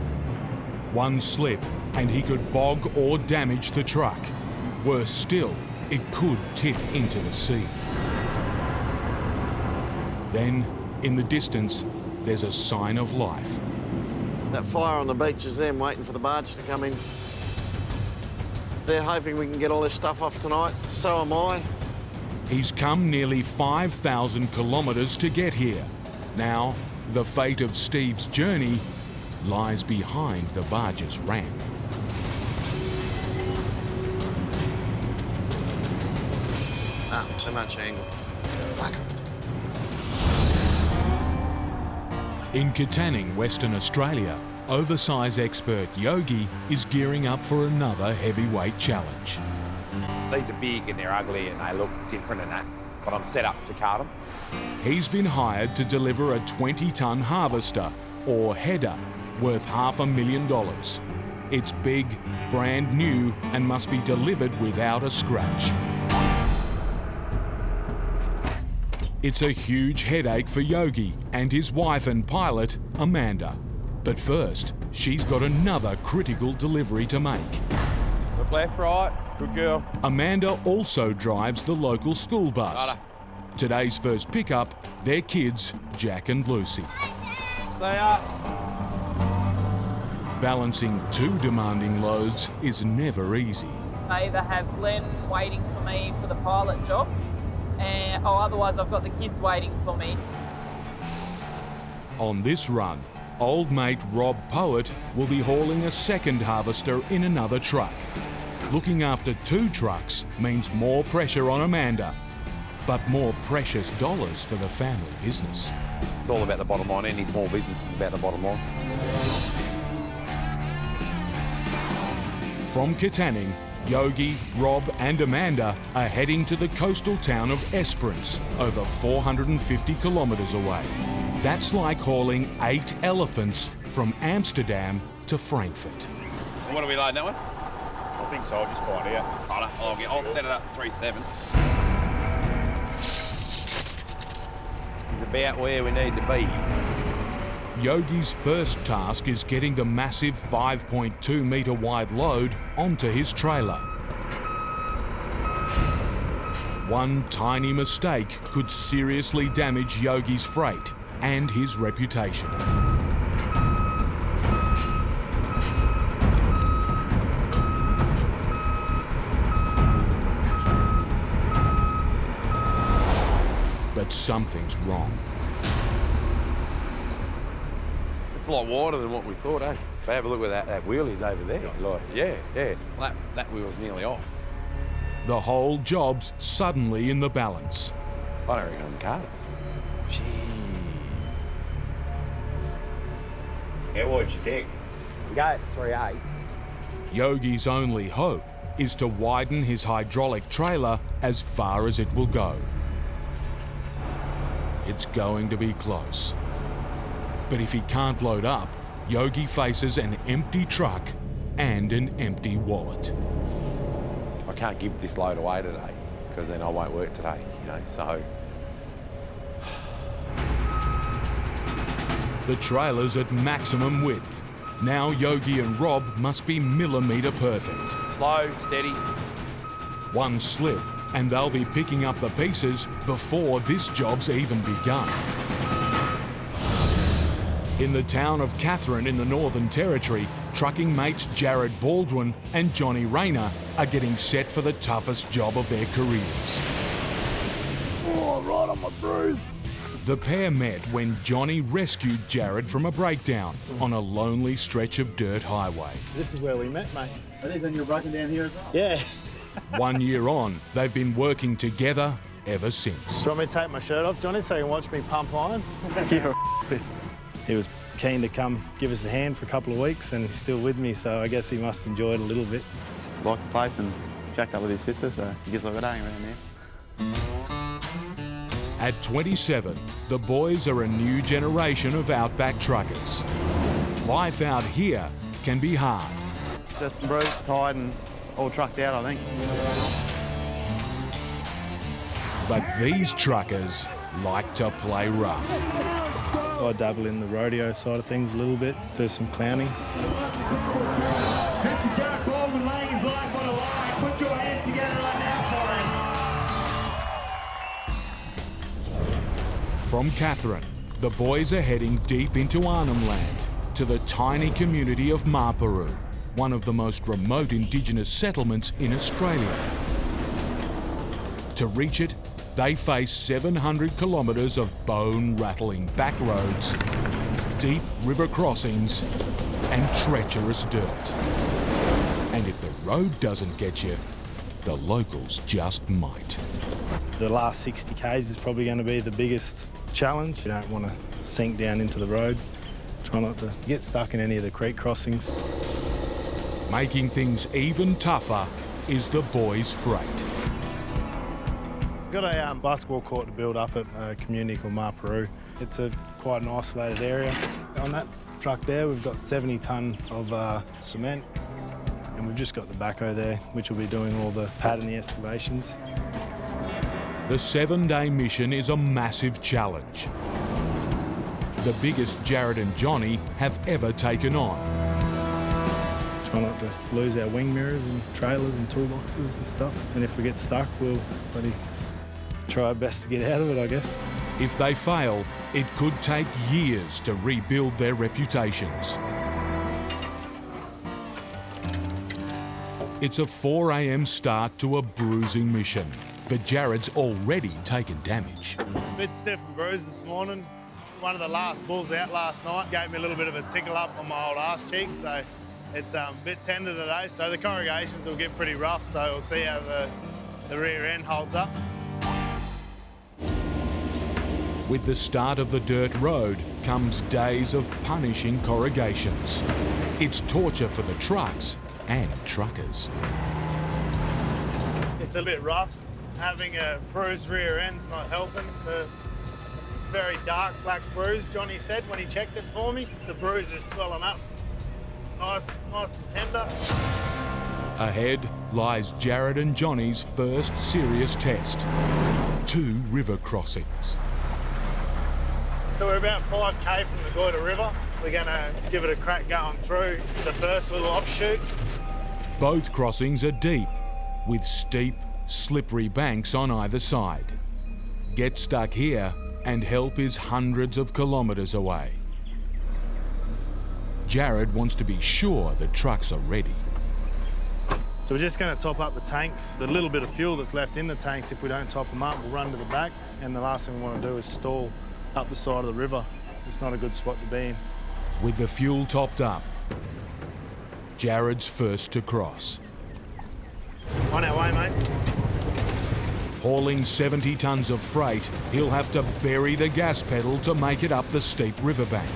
One slip and he could bog or damage the truck. Worse still, it could tip into the sea. Then, in the distance, there's a sign of life. That fire on the beach is them waiting for the barge to come in. They're hoping we can get all this stuff off tonight. So am I. He's come nearly 5,000 kilometres to get here. Now, the fate of Steve's journey lies behind the barge's ramp. Ah, too much angle. Fuck it. In Katanning, Western Australia, oversized expert Yogi is gearing up for another heavyweight challenge. These are big and they're ugly and they look different and that, but I'm set up to cart them. He's been hired to deliver a 20-ton harvester, or header, worth $500,000. It's big, brand new, and must be delivered without a scratch. It's a huge headache for Yogi and his wife and pilot, Amanda. But first, she's got another critical delivery to make. Look left, right, good girl. Amanda also drives the local school bus. Today's first pickup, their kids, Jack and Lucy. See ya. Balancing two demanding loads is never easy. I either have Glenn waiting for me for the pilot job, or otherwise I've got the kids waiting for me. On this run, old mate Rob Poet will be hauling a second harvester in another truck. Looking after two trucks means more pressure on Amanda, but more precious dollars for the family business. It's all about the bottom line. Any small business is about the bottom line. From Katanning, Yogi, Rob and Amanda are heading to the coastal town of Esperance, over 450 kilometres away. That's like hauling 8 elephants from Amsterdam to Frankfurt. What are we loading, that one? I think so, I'll just find out. Right, I'll set it up 3.7. He's about where we need to be. Yogi's first task is getting the massive 5.2 metre wide load onto his trailer. One tiny mistake could seriously damage Yogi's freight and his reputation. that something's wrong. It's a lot wider than what we thought, eh? But have a look where that wheel is over there. Like, yeah. That wheel's nearly off. The whole job's suddenly in the balance. I don't reckon I can cut it. Gee. How wide's your deck? We go at 3.8. Yogi's only hope is to widen his hydraulic trailer as far as it will go. It's going to be close. But if he can't load up, Yogi faces an empty truck and an empty wallet. I can't give this load away today because then I won't work today, you know, so. The trailer's at maximum width. Now Yogi and Rob must be millimetre perfect. Slow, steady. One slip and they'll be picking up the pieces before this job's even begun. In the town of Katherine in the Northern Territory, trucking mates Jared Baldwin and Johnny Rayner are getting set for the toughest job of their careers. Oh, right on my bruise. The pair met when Johnny rescued Jared from a breakdown on a lonely stretch of dirt highway. This is where we met, mate. I think when you were broken down here as well? Yeah. 1 year on, they've been working together ever since. Do you want me to take my shirt off, Johnny, so you can watch me pump iron? He was keen to come give us a hand for a couple of weeks and he's still with me, so I guess he must enjoy it a little bit. Liked the place and jacked up with his sister, so he gets like a day around there. At 27, the boys are a new generation of Outback truckers. Life out here can be hard. Just bruised, tired and all trucked out, I think. But these truckers like to play rough. I dabble in the rodeo side of things a little bit, do some clowning. Mr. Jack Baldwin laying his life on the line. Put your hands together right now for him. From Katherine, the boys are heading deep into Arnhem Land, to the tiny community of Marparu, one of the most remote Indigenous settlements in Australia. To reach it, they face 700 kilometres of bone-rattling back roads, deep river crossings and treacherous dirt. And if the road doesn't get you, the locals just might. The last 60 k's is probably going to be the biggest challenge. You don't want to sink down into the road. Try not to get stuck in any of the creek crossings. Making things even tougher is the boys' freight. We've got a basketball court to build up at a community called Marparu. It's quite an isolated area. On that truck there, we've got 70 tonne of cement, and we've just got the backhoe there, which will be doing all the pad and the excavations. The 7-day mission is a massive challenge. The biggest Jared and Johnny have ever taken on. Try not to lose our wing mirrors and trailers and toolboxes and stuff. And if we get stuck, we'll bloody try our best to get out of it, I guess. If they fail, it could take years to rebuild their reputations. It's a 4 a.m. start to a bruising mission, but Jared's already taken damage. A bit stiff and bruised this morning. One of the last bulls out last night gave me a little bit of a tickle up on my old arse cheek, so it's a bit tender today. So the corrugations will get pretty rough, so we'll see how the rear end holds up. With the start of the dirt road comes days of punishing corrugations. It's torture for the trucks and truckers. It's a bit rough. Having a bruised rear end's not helping. The very dark black bruise, Johnny said when he checked it for me. The bruise is swelling up. Nice and tender. Ahead lies Jared and Johnny's first serious test. 2 river crossings. So we're about 5k from the Goyder River. We're going to give it a crack going through the first little offshoot. Both crossings are deep, with steep, slippery banks on either side. Get stuck here and help is hundreds of kilometres away. Jared wants to be sure the trucks are ready. So we're just going to top up the tanks. The little bit of fuel that's left in the tanks, if we don't top them up, we'll run to the back. And the last thing we want to do is stall up the side of the river. It's not a good spot to be in. With the fuel topped up, Jared's first to cross. On our way, mate. Hauling 70 tonnes of freight, he'll have to bury the gas pedal to make it up the steep riverbank.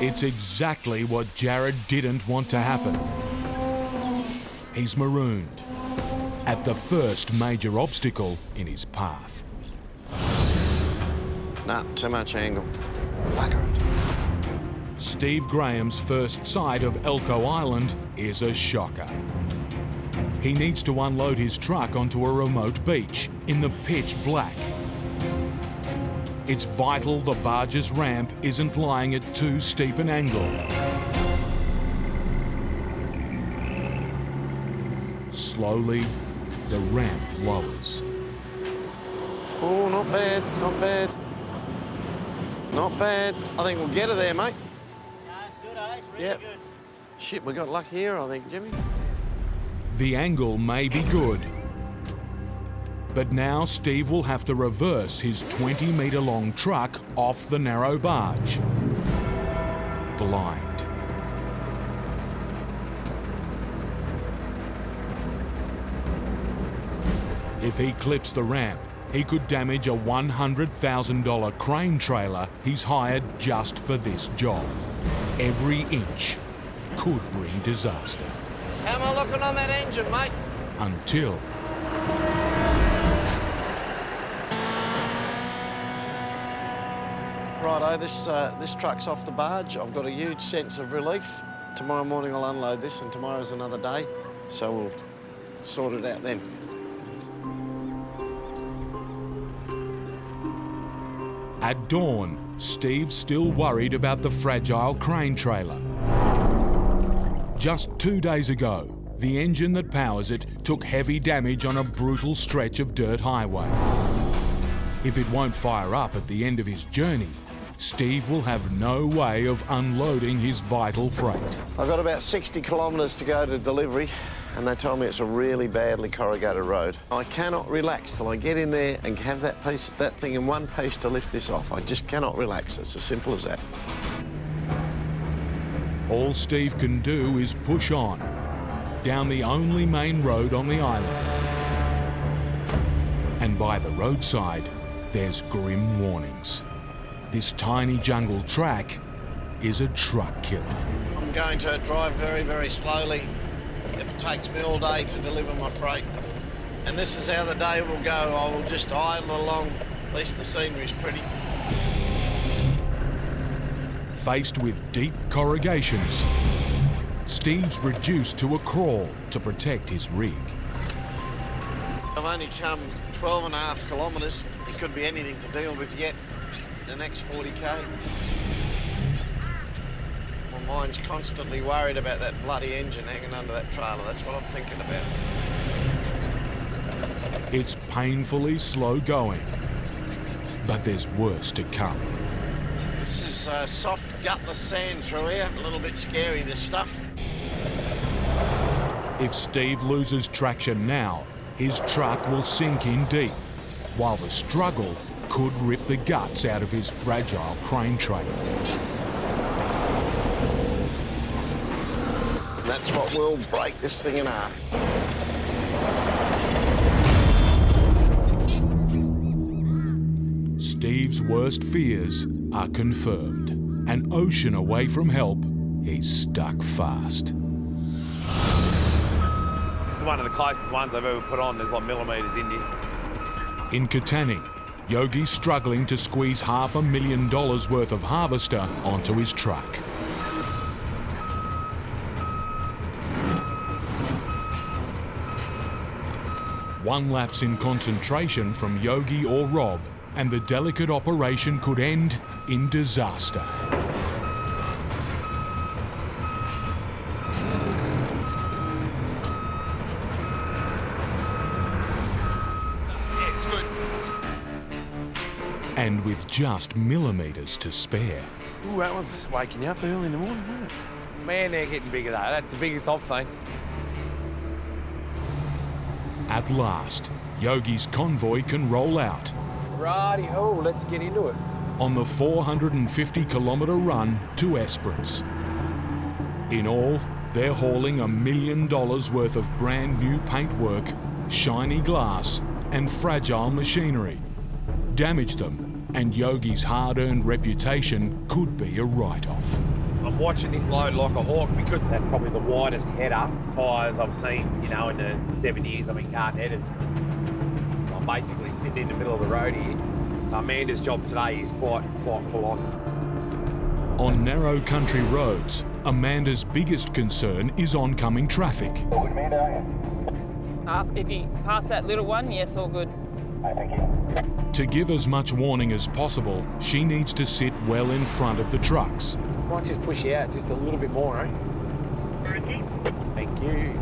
It's exactly what Jared didn't want to happen. He's marooned at the first major obstacle in his path. Nah, too much angle. Bugger it. Steve Graham's first sight of Elko Island is a shocker. He needs to unload his truck onto a remote beach in the pitch black. It's vital the barge's ramp isn't lying at too steep an angle. Slowly, the ramp lowers. Oh, not bad, not bad. Not bad. I think we'll get her there, mate. No, it's good, eh? It's really Yep. good. Shit, we got luck here, I think, Jimmy. The angle may be good, but now Steve will have to reverse his 20-metre-long truck off the narrow barge. Blind. If he clips the ramp, he could damage a $100,000 crane trailer he's hired just for this job. Every inch could bring disaster. How am I looking on that engine, mate? Until Righto, this truck's off the barge. I've got a huge sense of relief. Tomorrow morning I'll unload this, and tomorrow's another day, so we'll sort it out then. at dawn, Steve's still worried about the fragile crane trailer. Just 2 days ago, the engine that powers it took heavy damage on a brutal stretch of dirt highway. If it won't fire up at the end of his journey, Steve will have no way of unloading his vital freight. I've got about 60 kilometres to go to delivery, and they told me it's a really badly corrugated road. I cannot relax till I get in there and have that thing in one piece to lift this off. I just cannot relax. It's as simple as that. All Steve can do is push on, down the only main road on the island. And by the roadside, there's grim warnings. This tiny jungle track is a truck killer. I'm going to drive very, very slowly if it takes me all day to deliver my freight. And this is how the day will go. I will just idle along. At least the scenery's pretty. Faced with deep corrugations, Steve's reduced to a crawl to protect his rig. I've only come 12.5 kilometres. It could be anything to deal with yet. The next 40k. My mind's constantly worried about that bloody engine hanging under that trailer. That's what I'm thinking about. It's painfully slow going, but there's worse to come. This is soft, gutless sand through here. A little bit scary, this stuff. If Steve loses traction now, his truck will sink in deep, while the struggle could rip the guts out of his fragile crane trailer. That's what will break this thing in half. Steve's worst fears are confirmed. An ocean away from help, he's stuck fast. This is one of the closest ones I've ever put on. There's like millimetres in this. In Katanning, Yogi's struggling to squeeze $500,000 worth of harvester onto his truck. One lapse in concentration from Yogi or Rob, and the delicate operation could end in disaster. and with just millimetres to spare. Ooh, that was waking you up early in the morning, wasn't it? Man, they're getting bigger though. That's the biggest I've seen. At last, Yogi's convoy can roll out Righty-ho, let's get into it. on the 450-kilometre run to Esperance. In all, they're hauling $1 million worth of brand new paintwork, shiny glass and fragile machinery. Damage them and Yogi's hard-earned reputation could be a write-off. I'm watching this load like a hawk because that's probably the widest header tyres I've seen, you know, in the 7 years I've been carting headers. I'm basically sitting in the middle of the road here. So Amanda's job today is quite full on. On narrow country roads, Amanda's biggest concern is oncoming traffic. If you pass that little one, yes, all good. Thank you. To give as much warning as possible, she needs to sit well in front of the trucks. Might just push you out just a little bit more, eh? Thank you.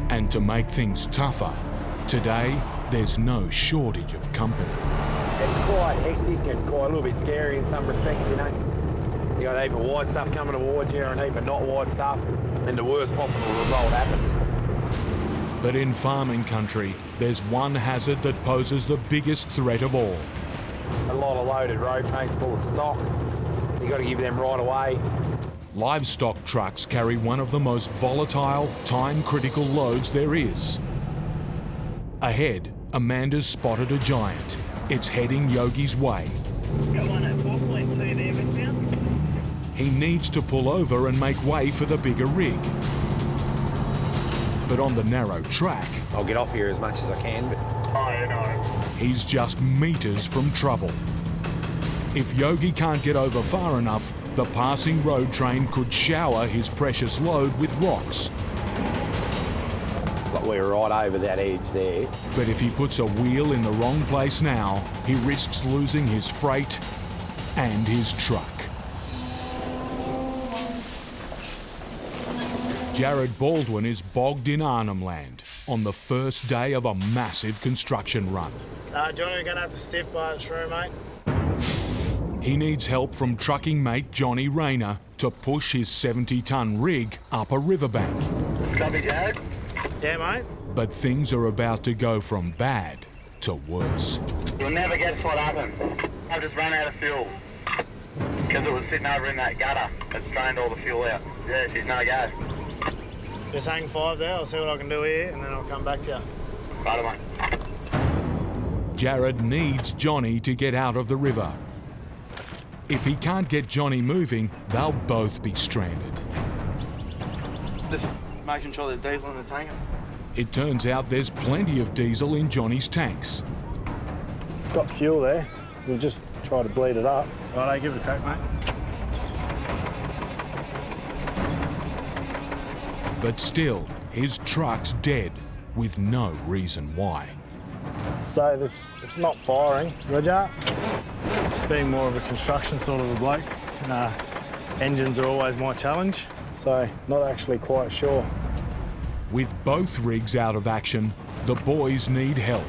And to make things tougher, today there's no shortage of company. It's quite hectic and quite a little bit scary in some respects, you know. You got a heap of wide stuff coming towards you and a heap of not wide stuff, and the worst possible result happened. But in farming country, there's one hazard that poses the biggest threat of all. A lot of loaded road trains full of stock, so you got to give them right away. Livestock trucks carry one of the most volatile, time-critical loads there is. Ahead, Amanda's spotted a giant. It's heading Yogi's way. Got one at 4.2 there, Richmond. He needs to pull over and make way for the bigger rig. But on the narrow track, I'll get off here as much as I can, but... he's just metres from trouble. If Yogi can't get over far enough, the passing road train could shower his precious load with rocks. But we're right over that edge there. But if he puts a wheel in the wrong place now, he risks losing his freight and his truck. Jared Baldwin is bogged in Arnhem Land on the first day of a massive construction run. Johnny, we're going to have to stiff bar it through, mate. He needs help from trucking mate Johnny Rayner to push his 70-ton rig up a riverbank. Copy, Jared. Yeah, mate. But things are about to go from bad to worse. You'll never guess what happened. I've just run out of fuel. Because it was sitting over in that gutter. It's drained all the fuel out. Yeah, she's no gas. Just hang 5 there, I'll see what I can do here, and then I'll come back to you. Right, mate. Jared needs Johnny to get out of the river. If he can't get Johnny moving, they'll both be stranded. Just making sure there's diesel in the tank. It turns out there's plenty of diesel in Johnny's tanks. It's got fuel there. We'll just try to bleed it up. Right, give it a crack, mate. But still, his truck's dead with no reason why. So it's not firing, Roger. Being more of a construction sort of a bloke, engines are always my challenge, so not actually quite sure. With both rigs out of action, the boys need help.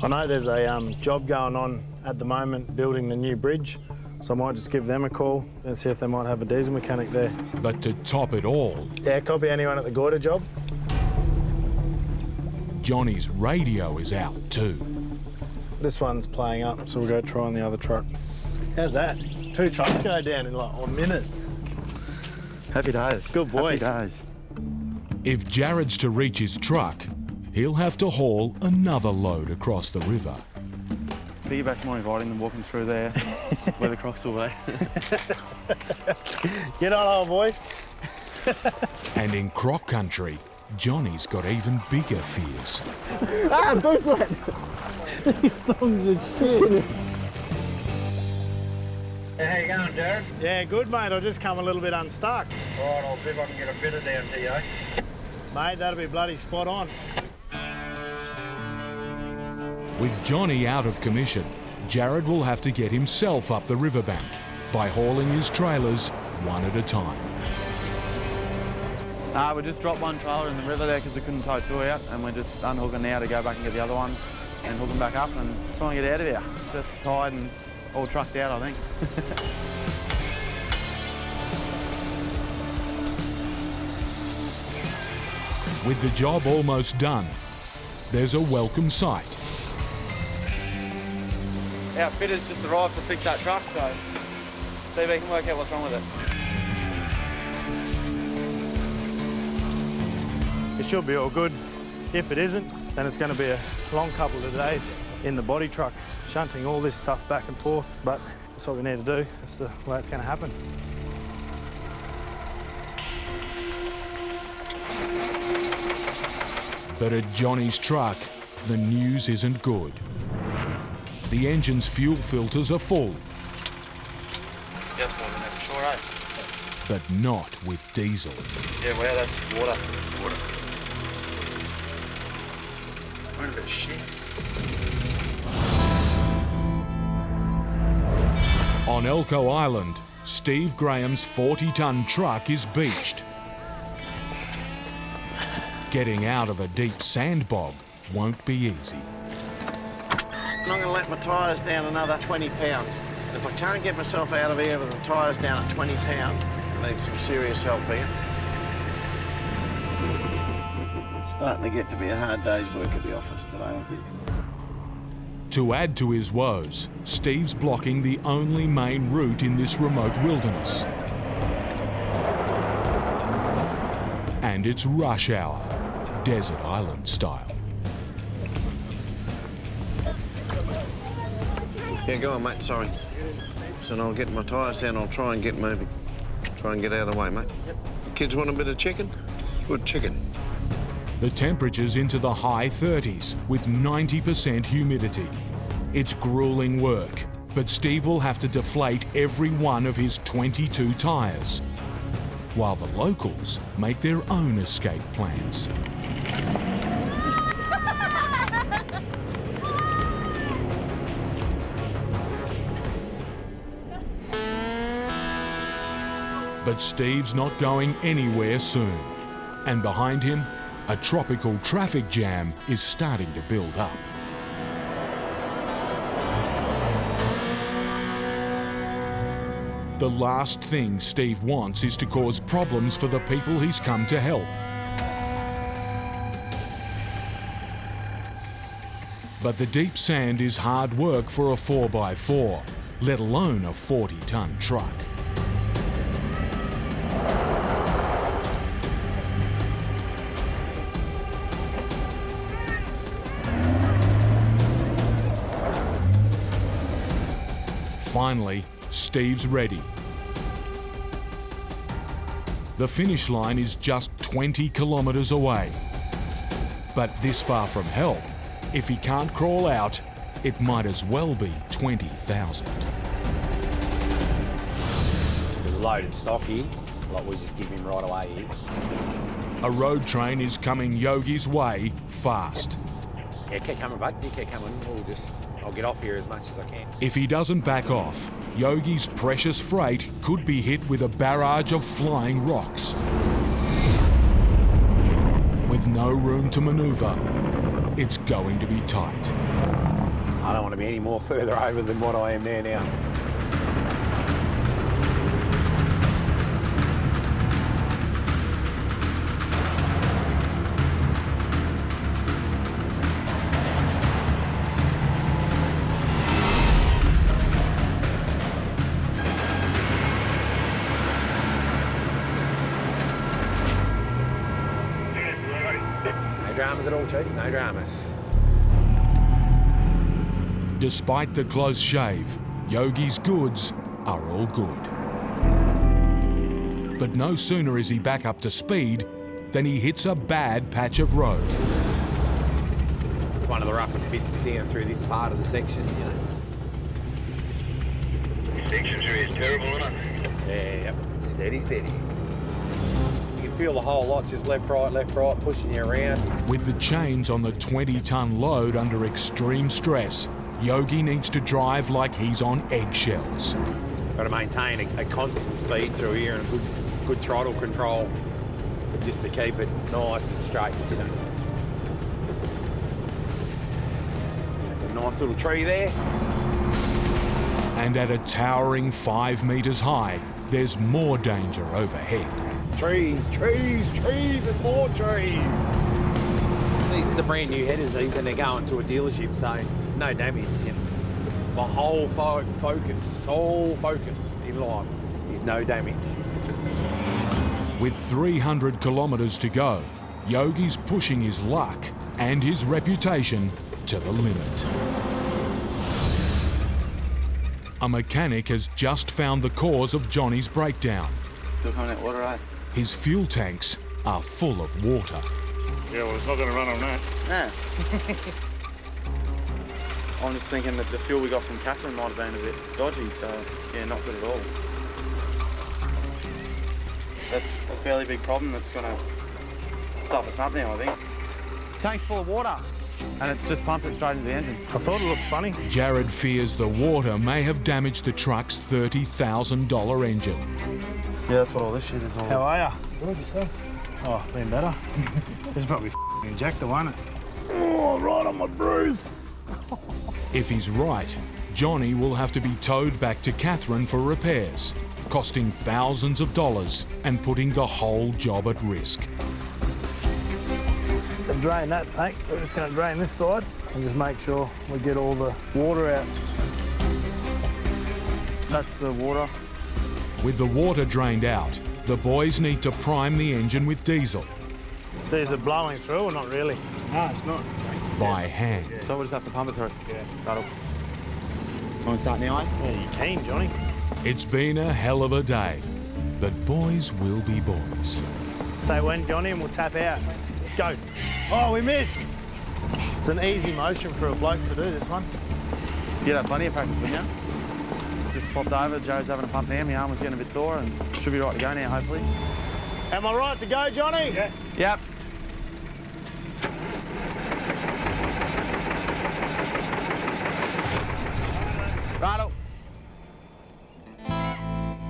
I know there's a job going on at the moment building the new bridge, so I might just give them a call and see if they might have a diesel mechanic there. But to top it all... Yeah, copy anyone at the Goiter job? Johnny's radio is out too. This one's playing up, so we'll go try on the other truck. How's that? 2 trucks go down in like a minute. Happy days. Good boy. Happy days. If Jared's to reach his truck, he'll have to haul another load across the river. Piggyback's more inviting than walking through there where the crocs will be. Get on, old boy. And in croc country, Johnny's got even bigger fears. Boots wet. These songs are shit. Hey, how you going, Jared? Yeah, good, mate. I've just come a little bit unstuck. Right, I'll see if I can get a fitter down to you, eh? Mate, that'll be bloody spot on. With Johnny out of commission, Jared will have to get himself up the riverbank by hauling his trailers one at a time. We just dropped one trailer in the river there because we couldn't tow two out, and we're just unhooking now to go back and get the other one and hook them back up and try and get out of there. Just tied and all trucked out, I think. With the job almost done, there's a welcome sight. Our fitters just arrived to fix that truck, so see if we can work out what's wrong with it. It should be all good. If it isn't, then it's going to be a long couple of days in the body truck, shunting all this stuff back and forth, but that's what we need to do. That's the way it's going to happen. But at Johnny's truck, the news isn't good. The engine's fuel filters are full, That's more than that, for sure, eh? but not with diesel. Yeah, well, that's water. Water. We're in a bit of shit. On Elcho Island, Steve Graham's 40-ton truck is beached. Getting out of a deep sand bog won't be easy. I'm going to let my tyres down another 20 pound. If I can't get myself out of here with the tyres down at 20 pound, I need some serious help here. It's starting to get to be a hard day's work at the office today, I think. To add to his woes, Steve's blocking the only main route in this remote wilderness. And it's rush hour, desert island style. Yeah, go on, mate, sorry. So I'll get my tyres down, I'll try and get moving. Try and get out of the way, mate. Kids want a bit of chicken? Good chicken. The temperature's into the high 30s with 90% humidity. It's grueling work, but Steve will have to deflate every one of his 22 tyres, while the locals make their own escape plans. But Steve's not going anywhere soon. And behind him, a tropical traffic jam is starting to build up. The last thing Steve wants is to cause problems for the people he's come to help. But the deep sand is hard work for a 4x4, let alone a 40-ton truck. Finally, Steve's ready. The finish line is just 20 kilometres away. But this far from help, if he can't crawl out, it might as well be 20,000. There's a loaded stock here, like we just give him right away here. A road train is coming Yogi's way fast. Yeah, keep coming, bud. You keep coming. I'll get off here as much as I can. If he doesn't back off, Yogi's precious freight could be hit with a barrage of flying rocks. With no room to manoeuvre, it's going to be tight. I don't want to be any more further over than what I am there now. No dramas at all, Chief. No dramas. Despite the close shave, Yogi's goods are all good. But no sooner is he back up to speed than he hits a bad patch of road. It's one of the roughest bits down through this part of the section, you know. This section through is terrible, isn't it? Yeah, steady, steady. You can feel the whole lot just left, right, pushing you around. With the chains on the 20-ton load under extreme stress, Yogi needs to drive like he's on eggshells. Got to maintain a constant speed through here and a good throttle control. just to keep it nice and straight, you know. A nice little tree there. And at a towering 5 metres high, there's more danger overhead. Trees, trees, trees, and more trees. These are the brand new headers, and they're going to a dealership, so no damage. And my whole sole focus in life is no damage. With 300 kilometres to go, Yogi's pushing his luck and his reputation to the limit. A mechanic has just found the cause of Johnny's breakdown. Still coming out water, eh? His fuel tanks are full of water. Yeah, well, it's not going to run on that. Yeah. I'm just thinking that the fuel we got from Catherine might have been a bit dodgy, so yeah, not good at all. That's a fairly big problem that's going to stuff us up now, I think. Tank's full of water. And it's just pumping straight into the engine. I thought it looked funny. Jared fears the water may have damaged the truck's $30,000 engine. Yeah, that's what all this shit is all. How are ya? Good, yourself? Oh, been better. This is probably injector, won't it? Oh, right on my bruise. If he's right, Johnny will have to be towed back to Catherine for repairs, costing thousands of dollars and putting the whole job at risk. To drain that tank, so we're just going to drain this side and just make sure we get all the water out. That's the water. With the water drained out, the boys need to prime the engine with diesel. Is it blowing through or not really? No, it's not. By hand. Yeah. So we'll just have to pump it through. Yeah. That'll. Want to start now, eh? Yeah, you keen, Johnny? It's been a hell of a day, but boys will be boys. Say when, Johnny, and we'll tap out. Go. Oh, we missed. It's an easy motion for a bloke to do, this one. You had plenty of practice, wouldn't you? Just swapped over, Joe's having a pump now, my arm was getting a bit sore and should be right to go now, hopefully. Am I right to go, Johnny? Yeah. Yep. Righto.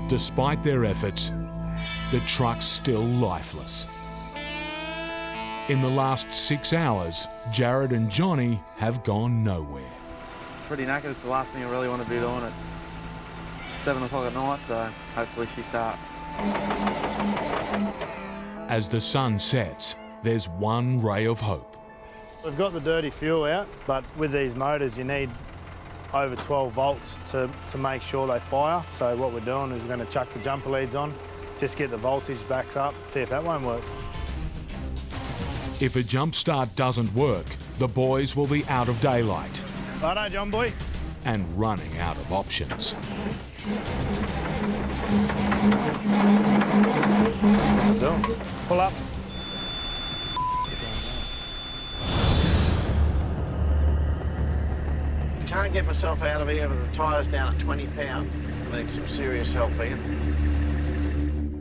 Despite their efforts, the truck's still lifeless. In the last 6 hours, Jared and Johnny have gone nowhere. Pretty knackered, it's the last thing I really want to be doing at 7 o'clock at night, so hopefully she starts. As the sun sets, there's one ray of hope. We've got the dirty fuel out, but with these motors you need over 12 volts to make sure they fire. So what we're doing is we're going to chuck the jumper leads on, just get the voltage back up, see if that won't work. If a jump start doesn't work, the boys will be out of daylight. Righto, John boy. And running out of options. Pull up. Can't get myself out of here with the tyres down at 20 pound. I need some serious help here.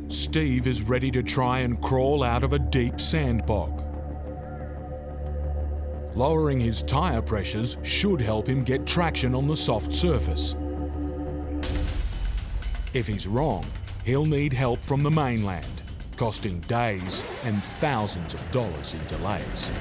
Steve is ready to try and crawl out of a deep sand bog. Lowering his tyre pressures should help him get traction on the soft surface. If he's wrong, he'll need help from the mainland, costing days and thousands of dollars in delays.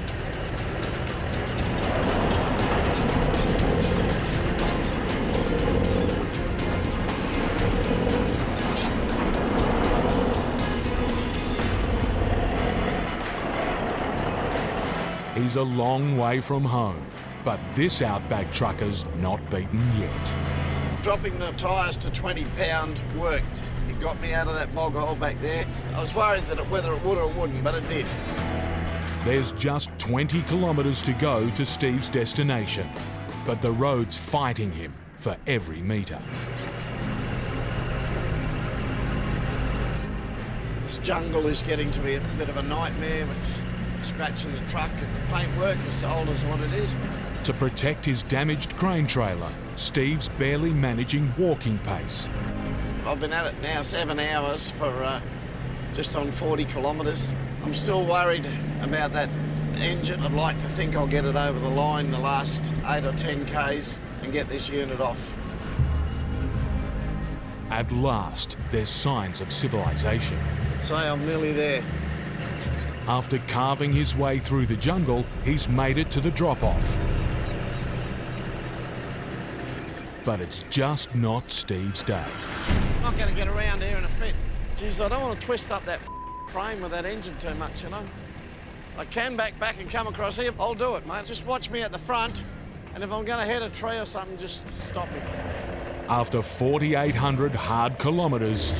He's a long way from home, but this Outback trucker's not beaten yet. Dropping the tyres to 20 pound worked. It got me out of that bog hole back there. I was worried that whether it would or wouldn't, but it did. There's just 20 kilometres to go to Steve's destination, but the road's fighting him for every metre. This jungle is getting to be a bit of a nightmare with scratching the truck and the paintwork as old as what it is. To protect his damaged crane trailer, Steve's barely managing walking pace. I've been at it now 7 hours for just on 40 kilometres. I'm still worried about that engine. I'd like to think I'll get it over the line the last 8 or 10 Ks and get this unit off. At last, there's signs of civilization. So I'm nearly there. After carving his way through the jungle, he's made it to the drop-off. But it's just not Steve's day. Not going to get around here in a fit. Geez, I don't want to twist up that frame with that engine too much, you know. I can back and come across here. I'll do it, mate. Just watch me at the front, and if I'm going to hit a tree or something, just stop me. After 4,800 hard kilometres,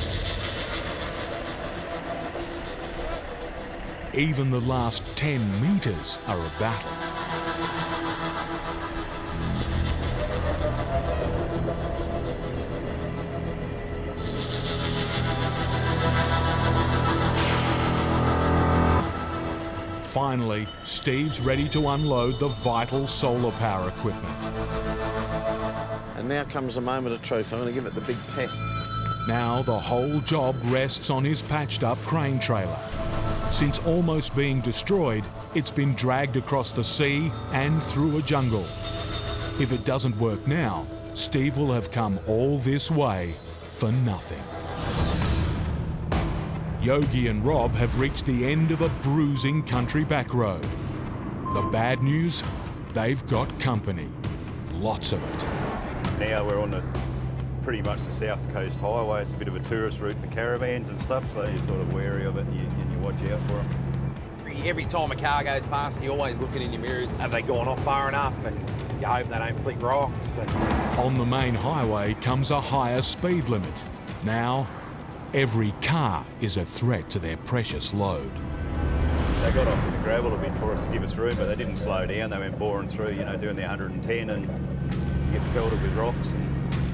even the last 10 metres are a battle. Finally, Steve's ready to unload the vital solar power equipment. And now comes the moment of truth. I'm going to give it the big test. Now the whole job rests on his patched-up crane trailer. Since almost being destroyed, it's been dragged across the sea and through a jungle. If it doesn't work now, Steve will have come all this way for nothing. Yogi and Rob have reached the end of a bruising country back road. The bad news? They've got company. Lots of it. Now we're on pretty much the South Coast Highway. It's a bit of a tourist route for caravans and stuff, so you're sort of wary of it and you watch out for them. Every time a car goes past, you're always looking in your mirrors. Have they gone off far enough? And you hope they don't flick rocks. On the main highway comes a higher speed limit. Now, every car is a threat to their precious load. They got off in the gravel a bit for us to give us room, but they didn't slow down. They went boring through, you know, doing their 110 and get pelted with rocks. And,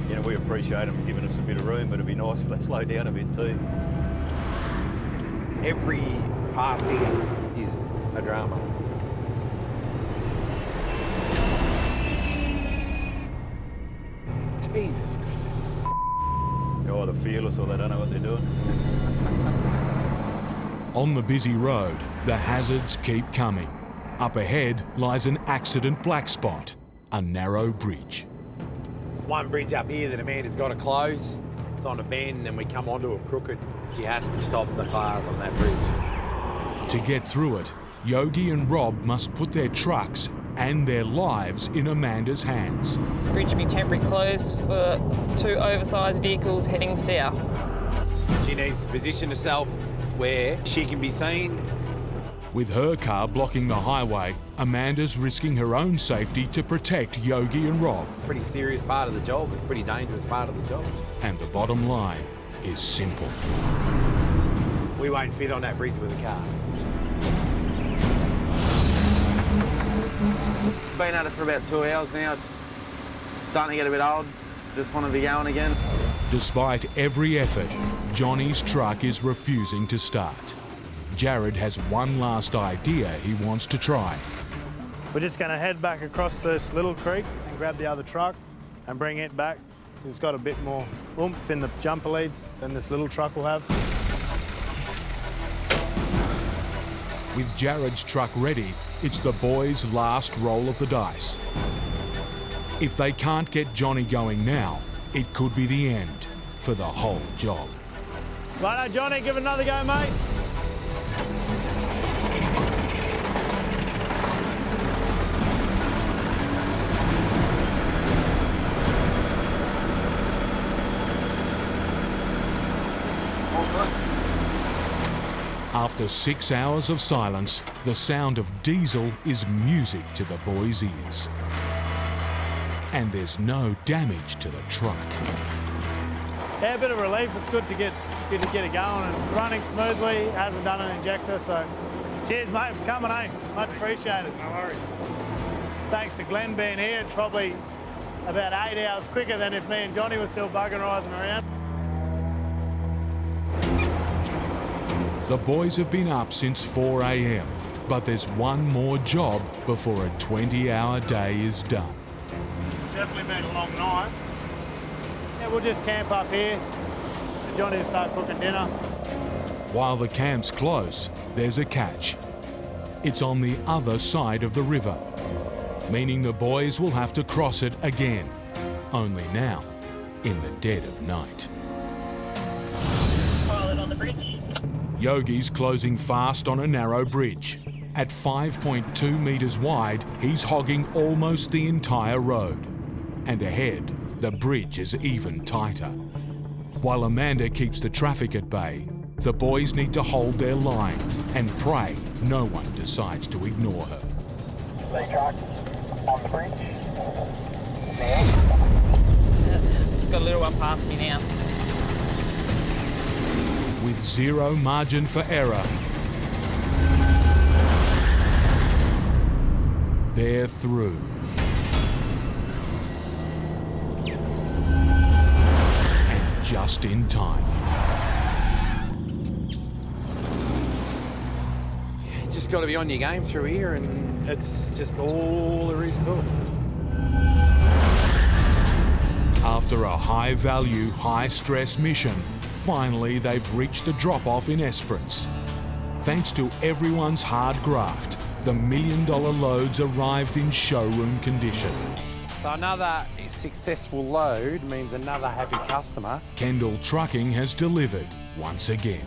you know, we appreciate them giving us a bit of room, but it'd be nice if they slowed down a bit too. Every passing is a drama. Jesus. They're either fearless or they don't know what they're doing. On the busy road, the hazards keep coming. Up ahead lies an accident black spot, a narrow bridge. There's one bridge up here that Amanda's got to close. It's on a bend and we come onto a crooked. She has to stop the cars on that bridge. To get through it, Yogi and Rob must put their trucks and their lives in Amanda's hands. The bridge will be temporarily closed for 2 oversized vehicles heading south. She needs to position herself where she can be seen. With her car blocking the highway, Amanda's risking her own safety to protect Yogi and Rob. Pretty serious part of the job. It's a pretty dangerous part of the job. And the bottom line is simple. We won't fit on that bridge with a car. Been at it for about 2 hours now. It's starting to get a bit old. Just want to be going again. Despite every effort, Johnny's truck is refusing to start. Jared has one last idea he wants to try. We're just going to head back across this little creek and grab the other truck and bring it back. It's got a bit more oomph in the jumper leads than this little truck will have. With Jared's truck ready, it's the boys' last roll of the dice. If they can't get Johnny going now, it could be the end for the whole job. Righto, Johnny, give it another go, mate. After 6 hours of silence, the sound of diesel is music to the boys' ears. And there's no damage to the truck. Yeah, a bit of relief. It's good to get it going, and it's running smoothly. It hasn't done an injector, so cheers, mate, for coming, eh? Much appreciated. No worries. Thanks to Glenn being here. It's probably about 8 hours quicker than if me and Johnny were still buggerising around. The boys have been up since 4 a.m, but there's one more job before a 20-hour day is done. Definitely been a long night. Yeah, we'll just camp up here and Johnny will start cooking dinner. While the camp's close, there's a catch. It's on the other side of the river, meaning the boys will have to cross it again, only now in the dead of night. Pilot on the bridge. Yogi's closing fast on a narrow bridge. At 5.2 metres wide, he's hogging almost the entire road. And ahead, the bridge is even tighter. While Amanda keeps the traffic at bay, the boys need to hold their line and pray no one decides to ignore her. They truck on the bridge. Just got a little one past me now. With zero margin for error, they're through. And just in time. You just got to be on your game through here, and it's just all there is to it. After a high-value, high-stress mission, finally they've reached the drop-off in Esperance. Thanks to everyone's hard graft, the $1 million loads arrived in showroom condition. So another successful load means another happy customer. Kendall Trucking has delivered once again.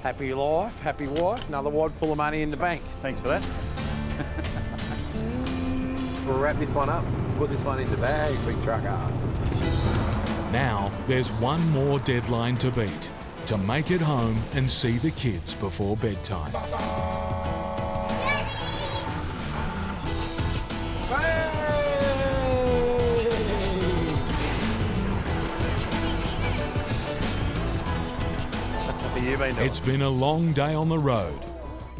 Happy life, happy wife, another wad full of money in the bank. Thanks for that. We'll wrap this one up, put this one in the bag, big trucker. Now there's one more deadline to beat, to make it home and see the kids before bedtime. It's been a long day on the road,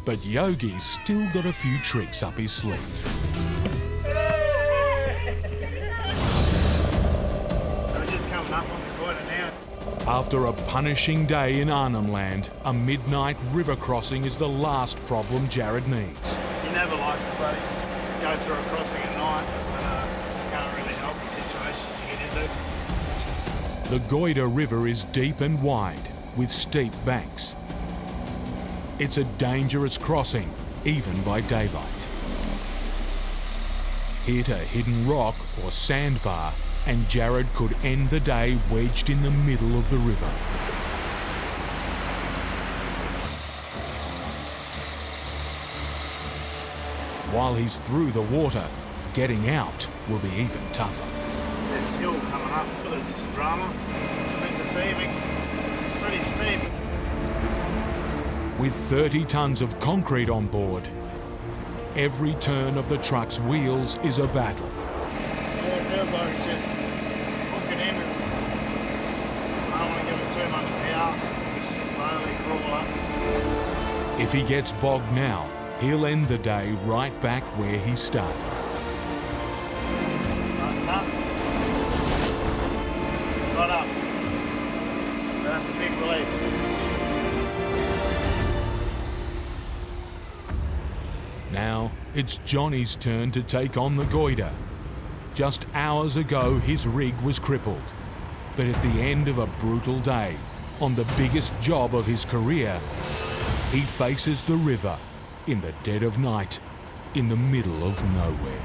but Yogi's still got a few tricks up his sleeve. After a punishing day in Arnhem Land, a midnight river crossing is the last problem Jared needs. You never like to bloody go through a crossing at night, and can't really help the situations you get into. The Goyder River is deep and wide, with steep banks. It's a dangerous crossing, even by daylight. Hit a hidden rock or sandbar, and Jared could end the day wedged in the middle of the river. While he's through the water, getting out will be even tougher. This hill coming up for this drama, it's a bit deceiving. It's pretty steep. With 30 tonnes of concrete on board, every turn of the truck's wheels is a battle. All it feels like is just hooking in, and I don't want to give it too much power. Just slowly crawl up. If he gets bogged now, he'll end the day right back where he started. Got up. That's a big relief. Now it's Johnny's turn to take on the Goyder. Just hours ago, his rig was crippled. But at the end of a brutal day, on the biggest job of his career, he faces the river in the dead of night, in the middle of nowhere.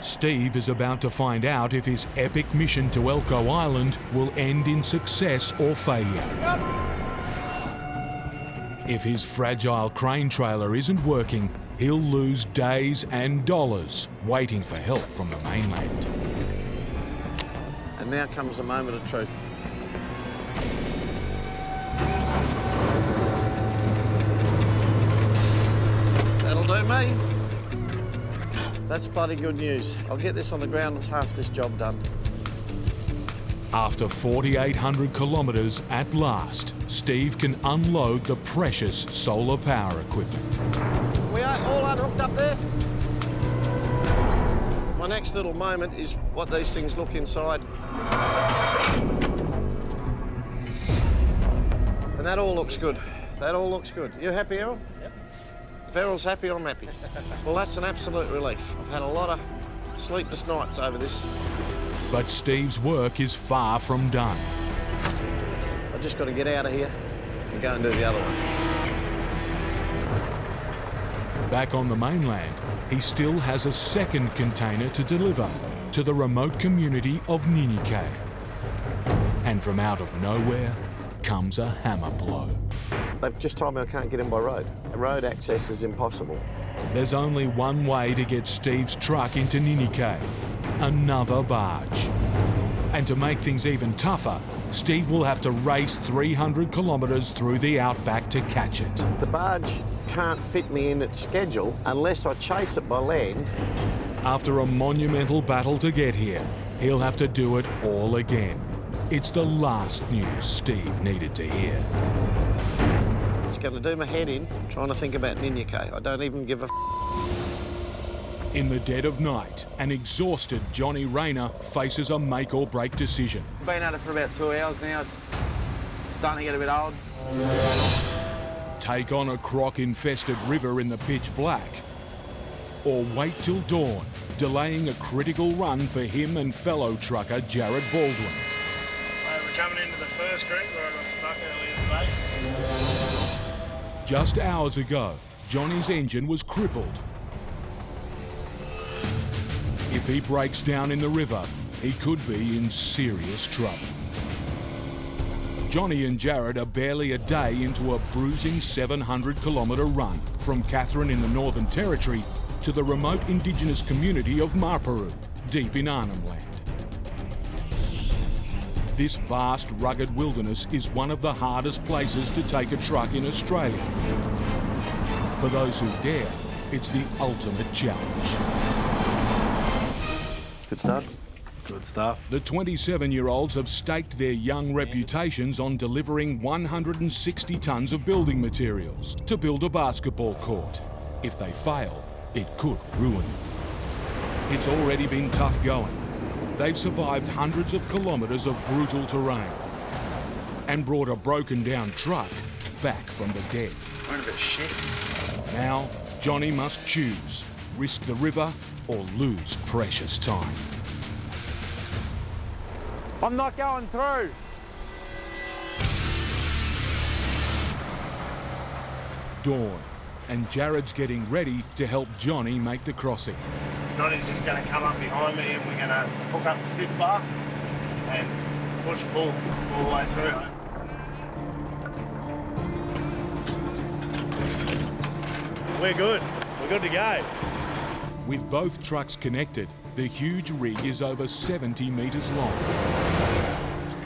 Steve is about to find out if his epic mission to Elcho Island will end in success or failure. If his fragile crane trailer isn't working, he'll lose days and dollars waiting for help from the mainland. And now comes the moment of truth. That'll do me. That's bloody good news. I'll get this on the ground and half this job done. After 4,800 kilometres, at last, Steve can unload the precious solar power equipment. We are all unhooked up there. My next little moment is what these things look inside. And that all looks good. That all looks good. You happy, Errol? Yep. If Errol's happy, I'm happy. Well, that's an absolute relief. I've had a lot of sleepless nights over this. But Steve's work is far from done. I've just got to get out of here and go and do the other one. Back on the mainland, he still has a second container to deliver to the remote community of Ninikay. And from out of nowhere comes a hammer blow. They've just told me I can't get in by road. Road access is impossible. There's only one way to get Steve's truck into Ninikay, another barge. And to make things even tougher, Steve will have to race 300 kilometres through the outback to catch it. The barge can't fit me in its schedule unless I chase it by land. After a monumental battle to get here, he'll have to do it all again. It's the last news Steve needed to hear. It's going to do my head in trying to think about Ninikay. I don't even give a In the dead of night, an exhausted Johnny Rayner faces a make-or-break decision. We've been at it for about 2 hours now. It's starting to get a bit old. Take on a croc-infested river in the pitch black, or wait till dawn, delaying a critical run for him and fellow trucker Jared Baldwin. We're coming into the first creek where I got stuck earlier today. Just hours ago, Johnny's engine was crippled. If he breaks down in the river, he could be in serious trouble. Johnny and Jared are barely a day into a bruising 700-kilometre run from Katherine in the Northern Territory to the remote Indigenous community of Marparu, deep in Arnhem Land. This vast, rugged wilderness is one of the hardest places to take a truck in Australia. For those who dare, it's the ultimate challenge. Good start. Good stuff. The 27-year-olds have staked their young reputations on delivering 160 tonnes of building materials to build a basketball court. If they fail, it could ruin them. It's already been tough going. They've survived hundreds of kilometres of brutal terrain and brought a broken-down truck back from the dead. We're in a bit of shit. Now, Johnny must choose, risk the river or lose precious time. I'm not going through. Dawn, and Jared's getting ready to help Johnny make the crossing. Johnny's just going to come up behind me and we're going to hook up the stiff bar and push pull all the way through. We're good. We're good to go. With both trucks connected, the huge rig is over 70 metres long.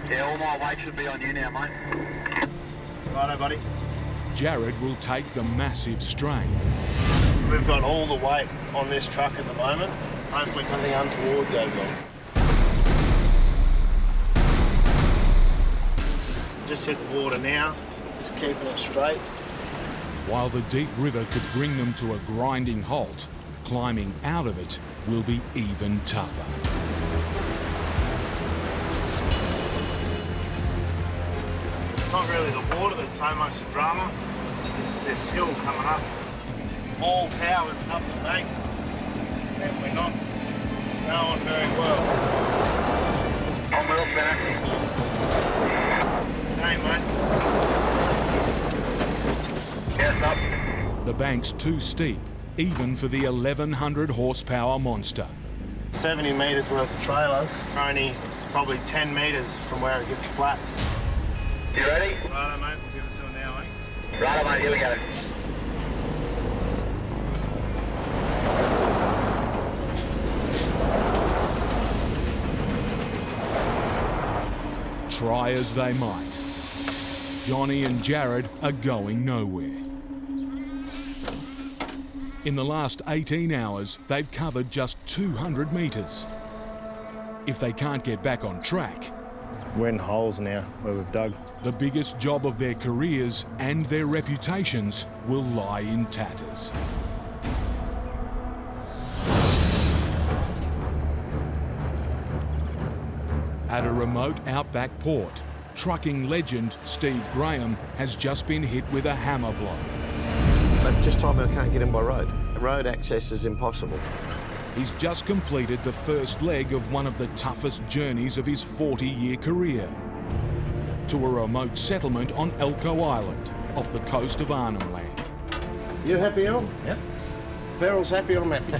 Yeah, all my weight should be on you now, mate. Righto, buddy. Jared will take the massive strain. We've got all the weight on this truck at the moment. Hopefully nothing untoward goes on. Just hit the water now, just keeping it straight. While the deep river could bring them to a grinding halt, climbing out of it will be even tougher. It's not really the water that's so much the drama. It's this hill coming up. All power's up the bank, and we're not going very well. On wheels, back. Same, mate. Yes, up. The bank's too steep, even for the 1,100 horsepower monster. 70 metres worth of trailers, only probably 10 metres from where it gets flat. You ready? Righto, mate, we'll give it to it now, eh? Righto, mate, here we go. Try as they might, Johnny and Jared are going nowhere. In the last 18 hours, they've covered just 200 metres. If they can't get back on track, we're in holes now where we've dug. The biggest job of their careers and their reputations will lie in tatters. At a remote outback port, trucking legend Steve Grahame has just been hit with a hammer blow. They've just told me I can't get in by road. Road access is impossible. He's just completed the first leg of one of the toughest journeys of his 40-year career, to a remote settlement on Elcho Island, off the coast of Arnhem Land. You happy, El? Yep. Farrell's happy, I'm happy.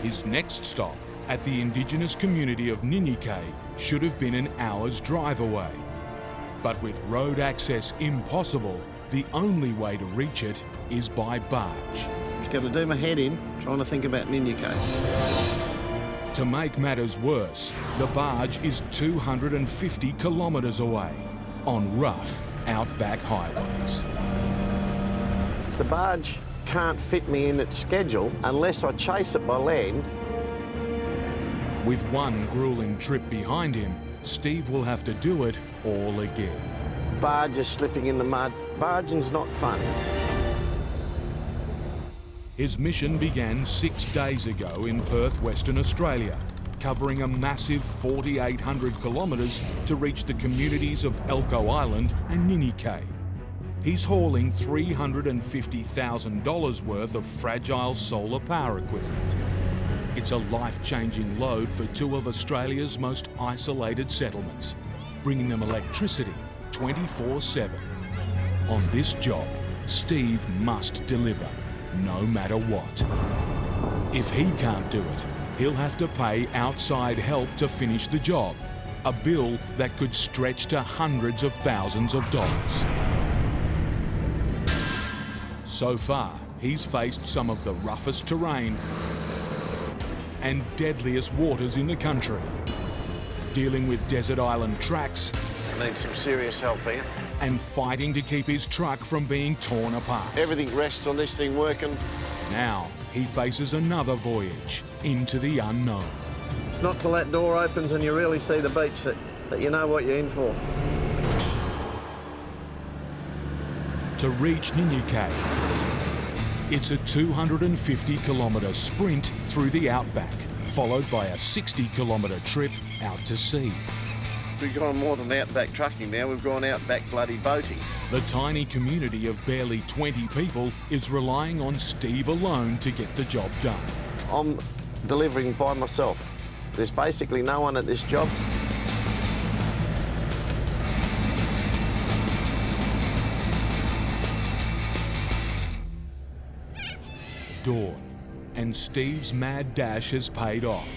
His next stop, at the indigenous community of Ninyike should have been an hour's drive away. But with road access impossible, the only way to reach it is by barge. It's going to do my head in trying to think about Ninyike. To make matters worse, the barge is 250 kilometres away on rough outback highways. The barge can't fit me in its schedule unless I chase it by land. With one grueling trip behind him, Steve will have to do it all again. Barge is slipping in the mud. Barging's not fun. His mission began 6 days ago in Perth, Western Australia, covering a massive 4,800 kilometres to reach the communities of Elcho Island and Ninyike. He's hauling $350,000 worth of fragile solar power equipment. It's a life-changing load for two of Australia's most isolated settlements, bringing them electricity 24/7. On this job, Steve must deliver, no matter what. If he can't do it, he'll have to pay outside help to finish the job, a bill that could stretch to hundreds of thousands of dollars. So far, he's faced some of the roughest terrain and deadliest waters in the country, dealing with desert island tracks. I need some serious help here. And fighting to keep his truck from being torn apart. Everything rests on this thing working. Now, he faces another voyage into the unknown. It's not till that door opens and you really see the beach that you know what you're in for. To reach Ninyike, it's a 250-kilometre sprint through the outback, followed by a 60-kilometre trip out to sea. We've gone more than outback trucking now, we've gone outback bloody boating. The tiny community of barely 20 people is relying on Steve alone to get the job done. I'm delivering by myself. There's basically no one at this job. Dawn, and Steve's mad dash has paid off.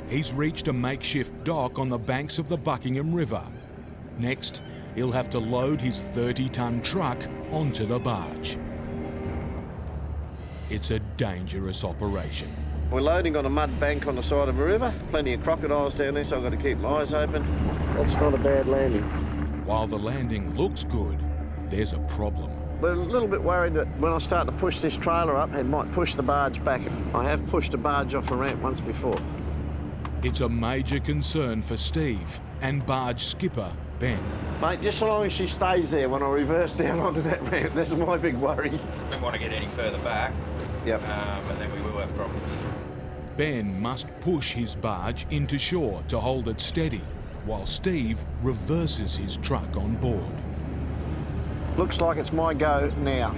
He's reached a makeshift dock on the banks of the Buckingham River. Next, he'll have to load his 30-ton truck onto the barge. It's a dangerous operation. We're loading on a mud bank on the side of a river. Plenty of crocodiles down there, so I've got to keep my eyes open. That's not a bad landing. While the landing looks good, there's a problem. We're a little bit worried that when I start to push this trailer up, it might push the barge back. I have pushed a barge off a ramp once before. It's a major concern for Steve and barge skipper, Ben. Mate, just so long as she stays there when I reverse down onto that ramp, that's my big worry. Don't want to get any further back. Yep. And then we will have problems. Ben must push his barge into shore to hold it steady, while Steve reverses his truck on board. Looks like it's my go now.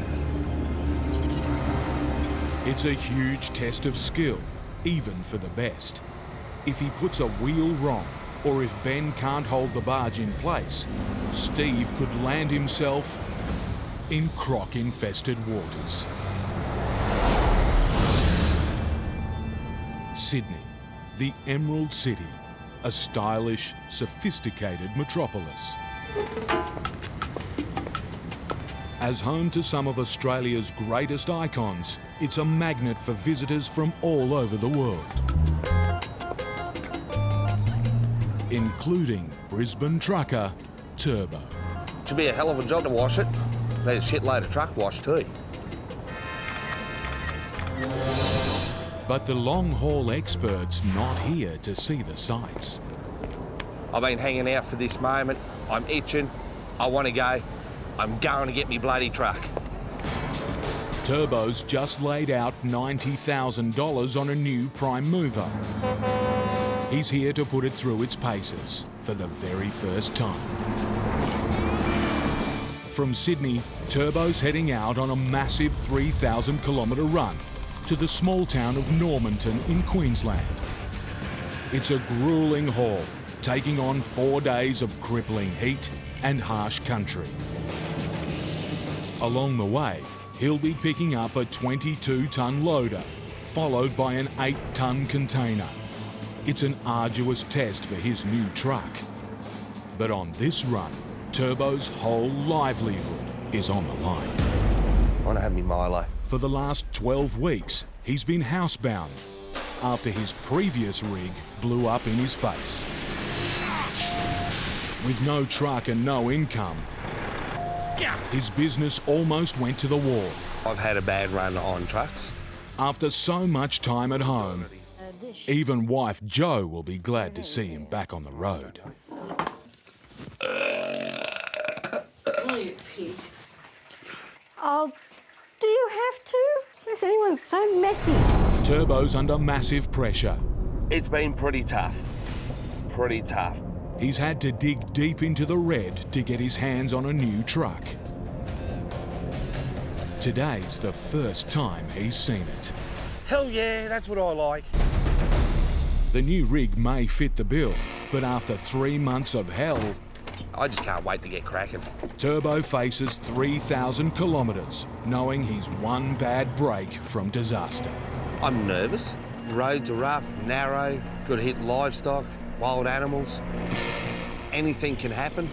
It's a huge test of skill, even for the best. If he puts a wheel wrong, or if Ben can't hold the barge in place, Steve could land himself in croc-infested waters. Sydney, the Emerald City, a stylish, sophisticated metropolis. As home to some of Australia's greatest icons, it's a magnet for visitors from all over the world, including Brisbane trucker Turbo. Should be a hell of a job to wash it. Need a shitload of truck wash too. But the long-haul expert's not here to see the sights. I've been hanging out for this moment. I'm itching. I want to go. I'm going to get me bloody truck. Turbo's just laid out $90,000 on a new prime mover. He's here to put it through its paces for the very first time. From Sydney, Turbo's heading out on a massive 3,000-kilometre run to the small town of Normanton in Queensland. It's a gruelling haul, taking on 4 days of crippling heat and harsh country. Along the way, he'll be picking up a 22-ton loader, followed by an 8-ton container. It's an arduous test for his new truck. But on this run, Turbo's whole livelihood is on the line. I want to have me Milo. For the last 12 weeks, he's been housebound after his previous rig blew up in his face. With no truck and no income, his business almost went to the wall. I've had a bad run on trucks. After so much time at home, even wife Jo will be glad to see him back on the road. Oh, you pig. Oh, do you have to? Is anyone so messy? Turbo's under massive pressure. It's been pretty tough. Pretty tough. He's had to dig deep into the red to get his hands on a new truck. Today's the first time he's seen it. Hell yeah, that's what I like. The new rig may fit the bill, but after 3 months of hell, I just can't wait to get cracking. Turbo faces 3,000 kilometres, knowing he's one bad break from disaster. I'm nervous. The roads are rough, narrow, could hit livestock, wild animals. Anything can happen.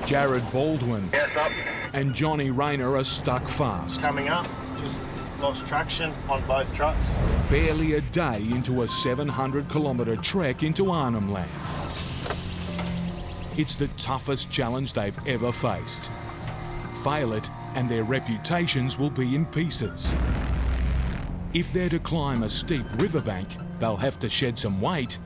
Jared Baldwin and Johnny Rayner are stuck fast. Coming up, just lost traction on both trucks. Barely a day into a 700-kilometre trek into Arnhem Land. It's the toughest challenge they've ever faced. Fail it, and their reputations will be in pieces. If they're to climb a steep riverbank, they'll have to shed some weight.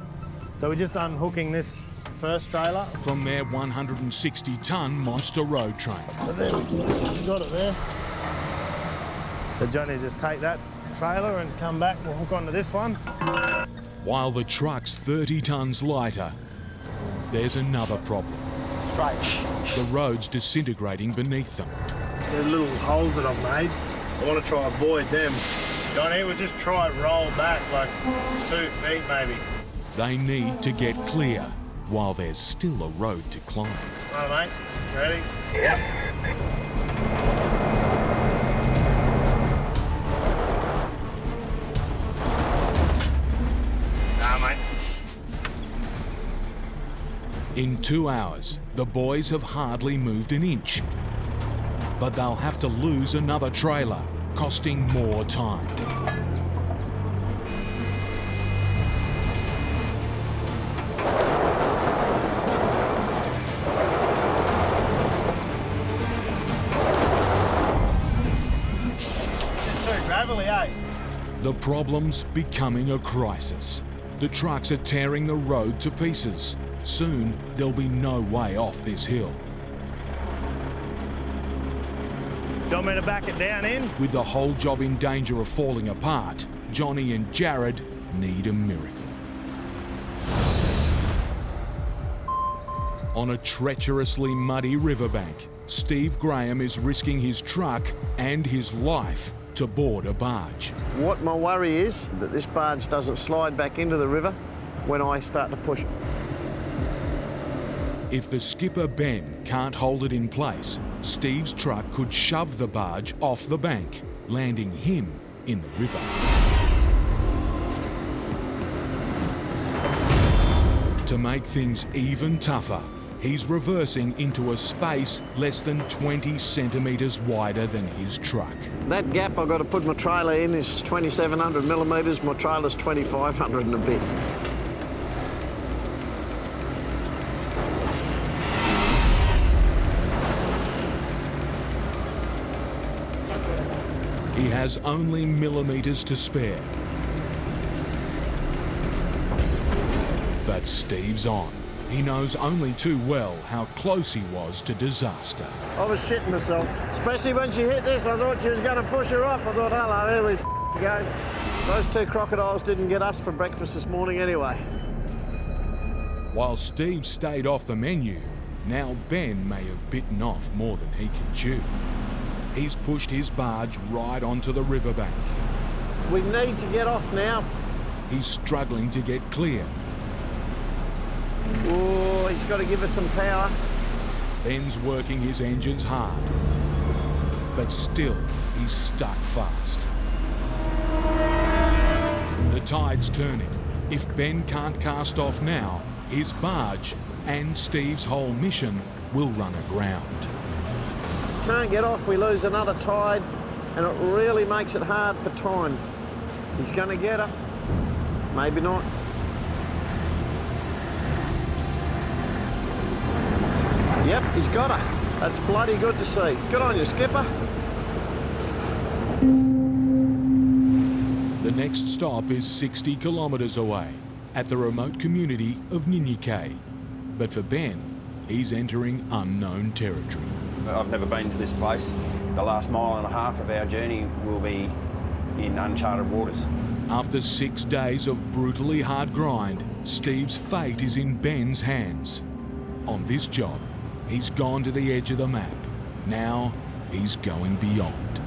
So we're just unhooking this first trailer from their 160-ton monster road train. So there we go. We've got it there. So Johnny, just take that trailer and come back. We'll hook onto this one. While the truck's 30 tons lighter, there's another problem. Straight. The road's disintegrating beneath them. There's little holes that I've made. I want to try and avoid them. Johnny, we'll just try and roll back like 2 feet maybe. They need to get clear while there's still a road to climb. All right, mate. Ready? Yep. Mate. In 2 hours, the boys have hardly moved an inch. But they'll have to lose another trailer, costing more time. It's too gravelly, eh? The problem's becoming a crisis. The trucks are tearing the road to pieces. Soon, there'll be no way off this hill. Do you want me to back it down in? With the whole job in danger of falling apart, Johnny and Jared need a miracle. On a treacherously muddy riverbank, Steve Grahame is risking his truck and his life to board a barge. What my worry is that this barge doesn't slide back into the river when I start to push it. If the skipper, Ben, can't hold it in place, Steve's truck could shove the barge off the bank, landing him in the river. To make things even tougher, he's reversing into a space less than 20 centimetres wider than his truck. That gap I've got to put my trailer in is 2,700 millimetres, my trailer's 2,500 and a bit. He has only millimetres to spare. But Steve's on. He knows only too well how close he was to disaster. I was shitting myself, especially when she hit this. I thought she was going to push her off. I thought, hello, here we go. Those 2 crocodiles didn't get us for breakfast this morning anyway. While Steve stayed off the menu, now Ben may have bitten off more than he can chew. He's pushed his barge right onto the riverbank. We need to get off now. He's struggling to get clear. Oh, he's got to give us some power. Ben's working his engines hard. But still, he's stuck fast. tide's turning. If Ben can't cast off now, his barge and Steve's whole mission will run aground. Can't get off, we lose another tide, and it really makes it hard for time. He's going to get her. Maybe not. Yep, he's got her. That's bloody good to see. Good on you, skipper. The next stop is 60 kilometres away, at the remote community of Ninyike. But for Ben, he's entering unknown territory. I've never been to this place. The last mile and a half of our journey will be in uncharted waters. After 6 days of brutally hard grind, Steve's fate is in Ben's hands. On this job, he's gone to the edge of the map. Now, he's going beyond.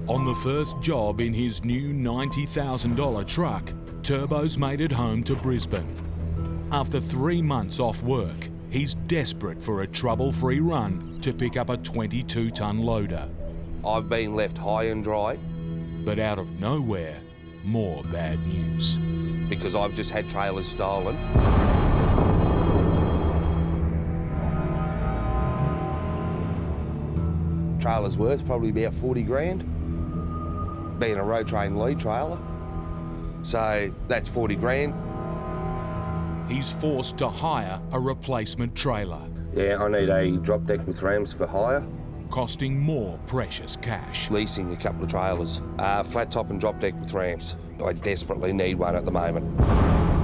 On the first job in his new $90,000 truck, Turbo's made it home to Brisbane. After 3 months off work, he's desperate for a trouble-free run to pick up a 22-tonne loader. I've been left high and dry. But out of nowhere, more bad news. Because I've just had trailers stolen. Trailer's worth probably about 40 grand. Being a road train lead trailer. So that's 40 grand. He's forced to hire a replacement trailer. Yeah, I need a drop deck with rams for hire. Costing more precious cash. Leasing a couple of trailers. Flat top and drop deck with ramps. I desperately need one at the moment.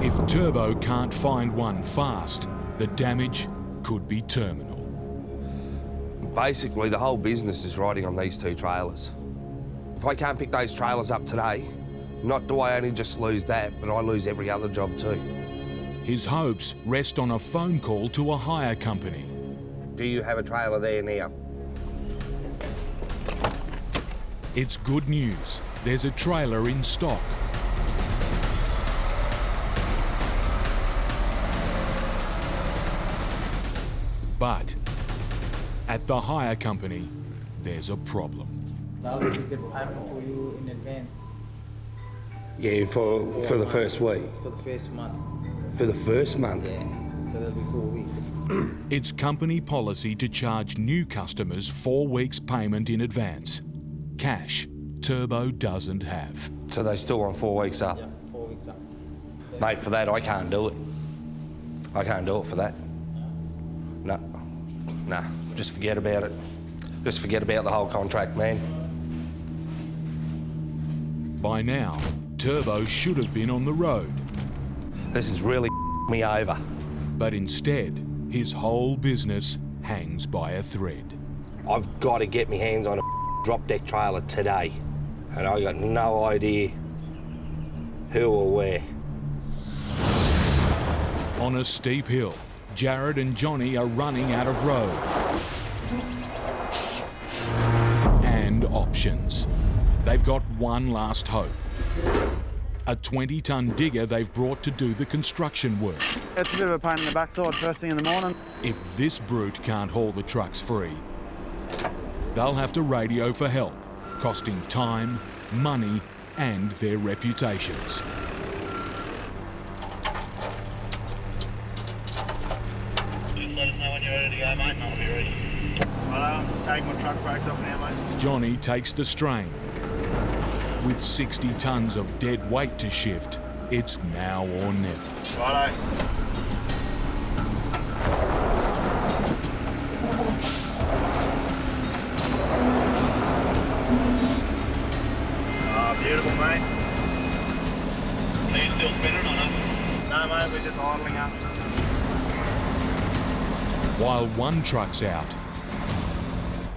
If Turbo can't find one fast, the damage could be terminal. Basically, the whole business is riding on these two trailers. If I can't pick those trailers up today, not do I only just lose that, but I lose every other job too. His hopes rest on a phone call to a hire company. Do you have a trailer there now? It's good news. There's a trailer in stock. But at the hire company, there's a problem. Now we get payment for you in advance. Yeah, for the first week. For the first month. For the first month? Yeah, so that'll be 4 weeks. It's company policy to charge new customers 4 weeks' payment in advance. Cash Turbo doesn't have. So they still want 4 weeks up? Yeah, 4 weeks up. Mate, for that, I can't do it. I can't do it for that. No. Nah, just forget about it. Just forget about the whole contract, man. By now, Turbo should have been on the road. This is really me over. But instead, his whole business hangs by a thread. I've got to get my hands on a drop deck trailer today. And I got no idea who or where. On a steep hill, Jared and Johnny are running out of road. And options. They've got one last hope. A 20-tonne digger they've brought to do the construction work. It's a bit of a pain in the backside first thing in the morning. If this brute can't haul the trucks free, they'll have to radio for help, costing time, money, and their reputations. Just let us know when you're ready to go, mate, and I'll be ready. I'm just taking my truck brakes off now, mate. Johnny takes the strain. With 60 tonnes of dead weight to shift, it's now or never. Righto. Beautiful, mate. Are you still spinning or not? No, mate, we're just idling up. While one truck's out,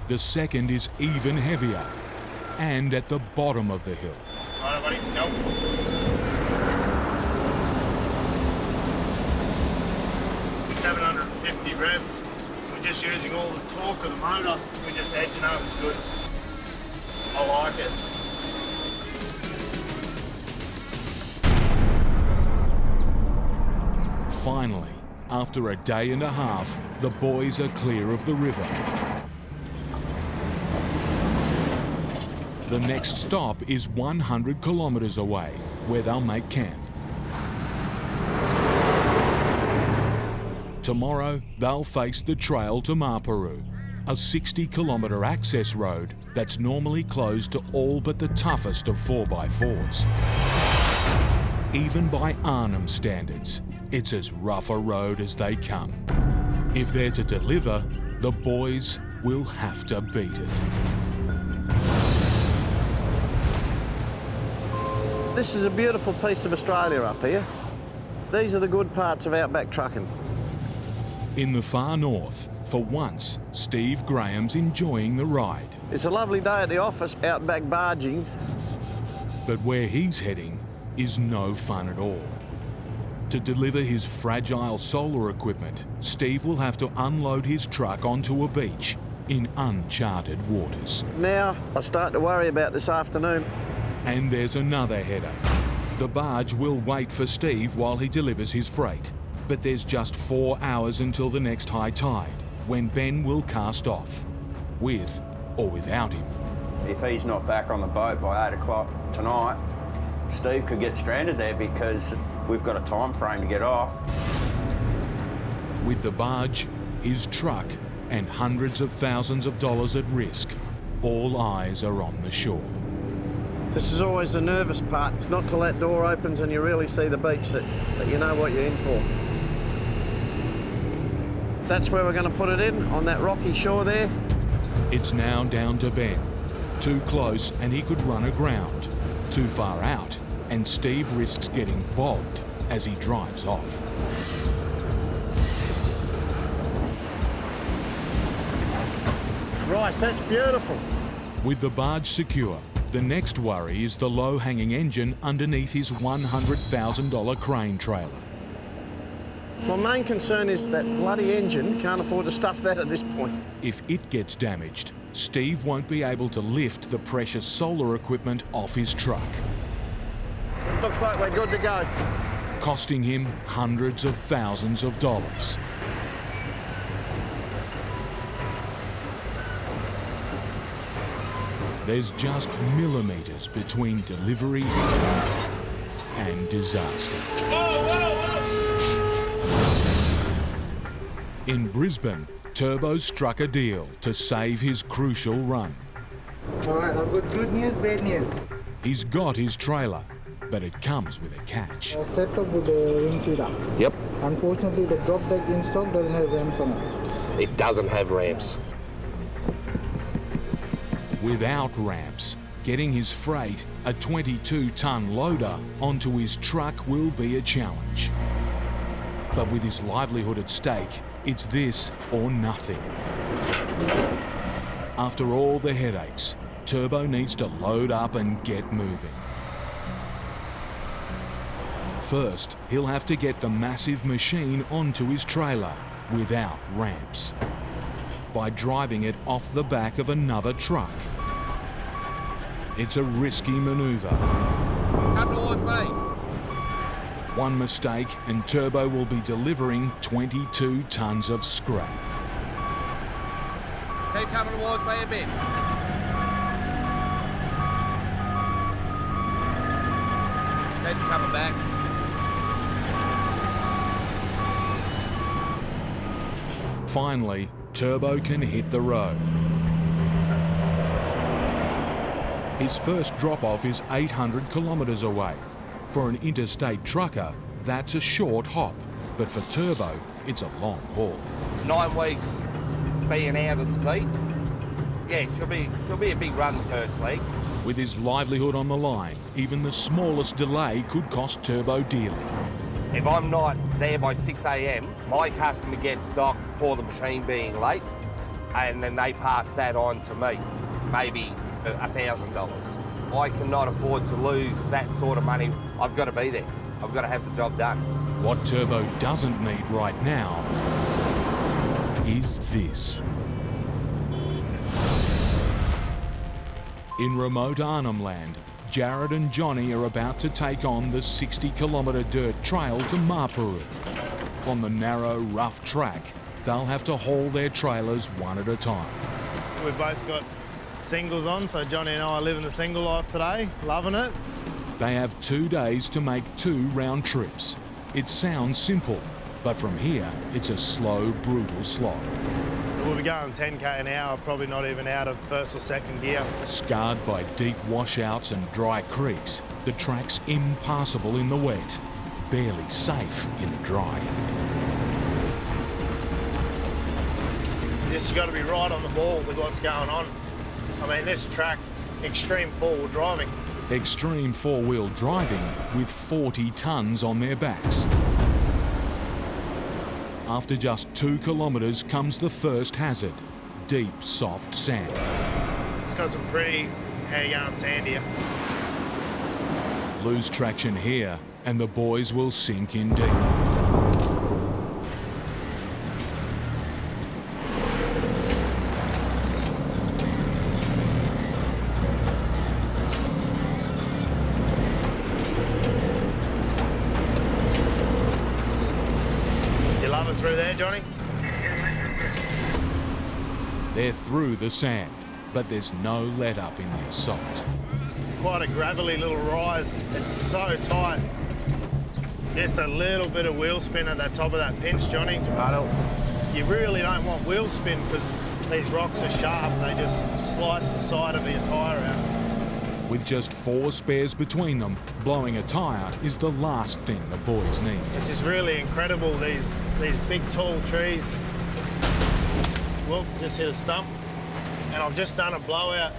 the second is even heavier and at the bottom of the hill. Righto, buddy. Nope. $750 revs. We're just using all the torque of the motor. We're just edging up. It's good. I like it. Finally, after a day and a half, the boys are clear of the river. The next stop is 100 kilometres away, where they'll make camp. Tomorrow, they'll face the trail to Maparu, a 60-kilometre access road that's normally closed to all but the toughest of 4x4s. Even by Arnhem standards, it's as rough a road as they come. If they're to deliver, the boys will have to beat it. This is a beautiful piece of Australia up here. These are the good parts of outback trucking. In the far north, for once, Steve Graham's enjoying the ride. It's a lovely day at the office, outback barging. But where he's heading is no fun at all. To deliver his fragile solar equipment, Steve will have to unload his truck onto a beach in uncharted waters. Now I start to worry about this afternoon. And there's another headache. The barge will wait for Steve while he delivers his freight. But there's just 4 hours until the next high tide, when Ben will cast off, with or without him. If he's not back on the boat by 8 o'clock tonight, Steve could get stranded there because we've got a time frame to get off. With the barge, his truck, and hundreds of thousands of dollars at risk, all eyes are on the shore. This is always the nervous part. It's not till that door opens and you really see the beach that you know what you're in for. That's where we're going to put it in, on that rocky shore there. It's now down to Ben. Too close and he could run aground. Too far out and Steve risks getting bogged as he drives off. Christ, that's beautiful. With the barge secure, the next worry is the low-hanging engine underneath his $100,000 crane trailer. My main concern is that bloody engine. Can't afford to stuff that at this point. If it gets damaged, Steve won't be able to lift the precious solar equipment off his truck. Looks like we're good to go. Costing him hundreds of thousands of dollars. There's just millimetres between delivery and disaster. In Brisbane, Turbo struck a deal to save his crucial run. All right, I've got good news, bad news. He's got his trailer, but it comes with a catch. I set up with the ring feeder. Yep. Unfortunately, the drop deck in stock doesn't have ramps on it. It doesn't have ramps. Without ramps, getting his freight, a 22-ton loader, onto his truck will be a challenge. But with his livelihood at stake, it's this or nothing. After all the headaches, Turbo needs to load up and get moving. First, he'll have to get the massive machine onto his trailer without ramps, by driving it off the back of another truck. It's a risky manoeuvre. Come towards me. One mistake and Turbo will be delivering 22 tonnes of scrap. Keep coming towards me a bit. Keep coming back. Finally, Turbo can hit the road. His first drop-off is 800 kilometres away. For an interstate trucker, that's a short hop, but for Turbo, it's a long haul. 9 weeks being out of the seat. Yeah, she'll be a big run the first leg. With his livelihood on the line, even the smallest delay could cost Turbo dearly. If I'm not there by 6 a.m, my customer gets docked for the machine being late, and then they pass that on to me, maybe $1,000. I cannot afford to lose that sort of money. I've got to be there. I've got to have the job done. What Turbo doesn't need right now is this. In remote Arnhem Land, Jared and Johnny are about to take on the 60-kilometre dirt trail to Maparu. On the narrow, rough track, they'll have to haul their trailers one at a time. We've both got singles on, so Johnny and I are living the single life today, loving it. They have 2 days to make 2 round trips. It sounds simple, but from here, it's a slow, brutal slog. We'll be going 10k an hour, probably not even out of first or second gear. Scarred by deep washouts and dry creeks, the track's impassable in the wet, barely safe in the dry. You just got to be right on the ball with what's going on. I mean, this track, extreme four-wheel driving. Extreme four-wheel driving with 40 tonnes on their backs. After just 2 kilometres comes the first hazard, deep, soft sand. It's got some pretty hang-on sand here. Lose traction here and the boys will sink in deep. Through there, Johnny? They're through the sand, but there's no let up in the assault. Quite a gravelly little rise. It's so tight. Just a little bit of wheel spin at the top of that pinch, Johnny. You really don't want wheel spin because these rocks are sharp. They just slice the side of your tyre out. With just 4 spares between them, blowing a tyre is the last thing the boys need. This is really incredible, these big tall trees. Well, just hit a stump and I've just done a blowout.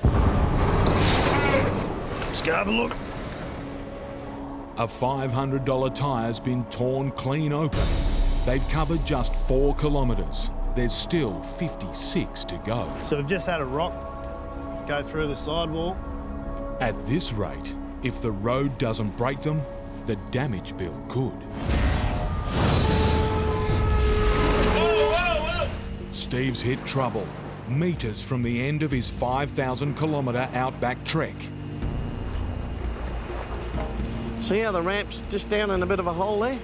Let's go have a look. A $500 tyre's been torn clean open. They've covered just 4 kilometres. There's still 56 to go. So we've just had a rock go through the sidewall. At this rate, if the road doesn't break them, the damage bill could. Whoa, whoa, whoa! Steve's hit trouble, metres from the end of his 5,000 kilometre Outback trek. See how the ramp's just down in a bit of a hole there?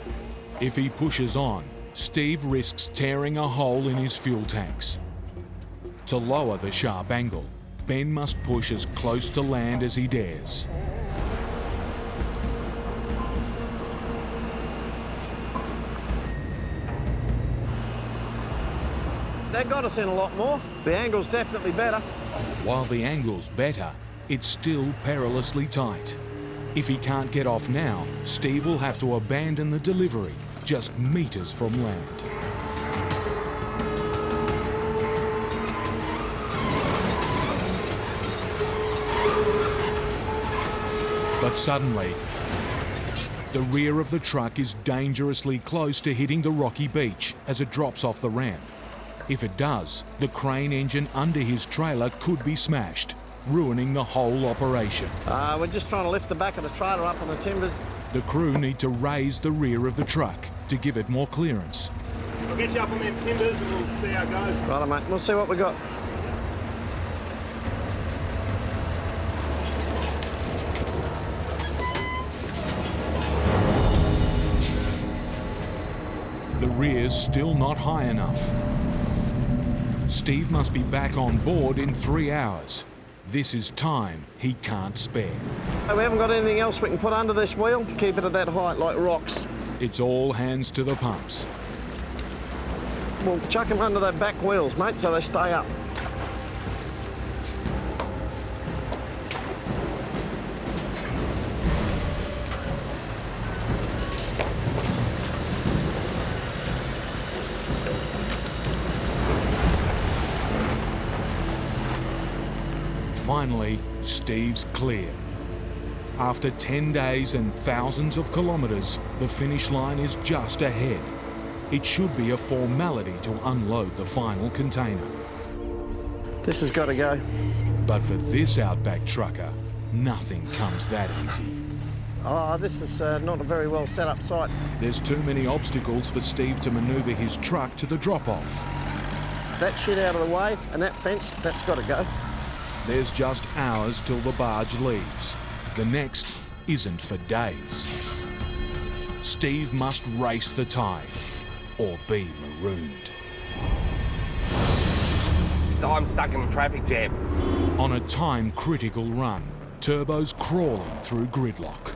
If he pushes on, Steve risks tearing a hole in his fuel tanks. To lower the sharp angle, Ben must push as close to land as he dares. That got us in a lot more. The angle's definitely better. While the angle's better, it's still perilously tight. If he can't get off now, Steve will have to abandon the delivery just metres from land. But suddenly, the rear of the truck is dangerously close to hitting the rocky beach as it drops off the ramp. If it does, the crane engine under his trailer could be smashed, ruining the whole operation. We're just trying to lift the back of the trailer up on the timbers. The crew need to raise the rear of the truck to give it more clearance. I'll get you up on them timbers and we'll see how it goes. Righto, mate. We'll see what we got. The rear's still not high enough. Steve must be back on board in 3 hours. This is time he can't spare. We haven't got anything else we can put under this wheel to keep it at that height, like rocks. It's all hands to the pumps. We'll chuck them under that back wheels, mate, so they stay up. Finally, Steve's clear. After 10 days and thousands of kilometres, the finish line is just ahead. It should be a formality to unload the final container. This has got to go. But for this Outback trucker, nothing comes that easy. Oh, this is not a very well set up site. There's too many obstacles for Steve to manoeuvre his truck to the drop-off. That shit out of the way and that fence, that's got to go. There's just hours till the barge leaves. The next isn't for days. Steve must race the tide or be marooned. So I'm stuck in a traffic jam. On a time-critical run, Turbo's crawling through gridlock.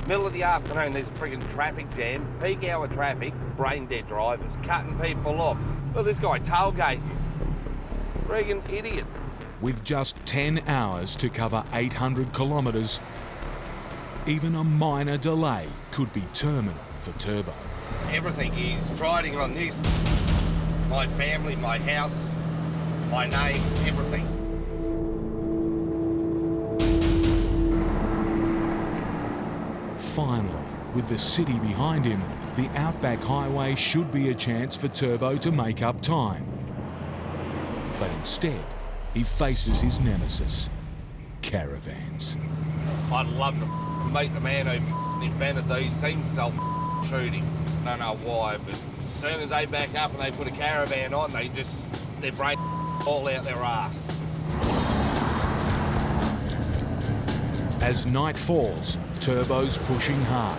Middle of the afternoon, there's a friggin' traffic jam, peak hour traffic, brain-dead drivers, cutting people off. Well, this guy tailgating. Friggin' idiot. With just 10 hours to cover 800 kilometres, even a minor delay could be terminal for Turbo. Everything is riding on this. My family, my house, my name, everything. Finally, with the city behind him, the Outback Highway should be a chance for Turbo to make up time. But instead, he faces his nemesis, caravans. I'd love to meet the man who invented these things, self-shooting. I don't know why, but as soon as they back up and they put a caravan on, their brain all out their ass. As night falls, Turbo's pushing hard.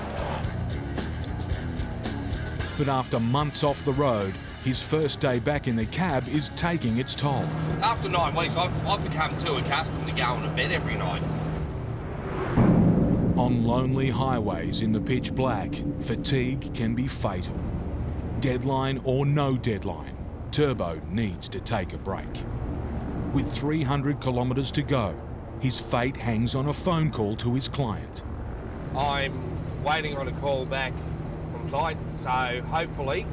But after months off the road, his first day back in the cab is taking its toll. After 9 weeks, I've become too accustomed to going to bed every night. On lonely highways in the pitch black, fatigue can be fatal. Deadline or no deadline, Turbo needs to take a break. With 300 kilometres to go, his fate hangs on a phone call to his client. I'm waiting on a call back from site, so hopefully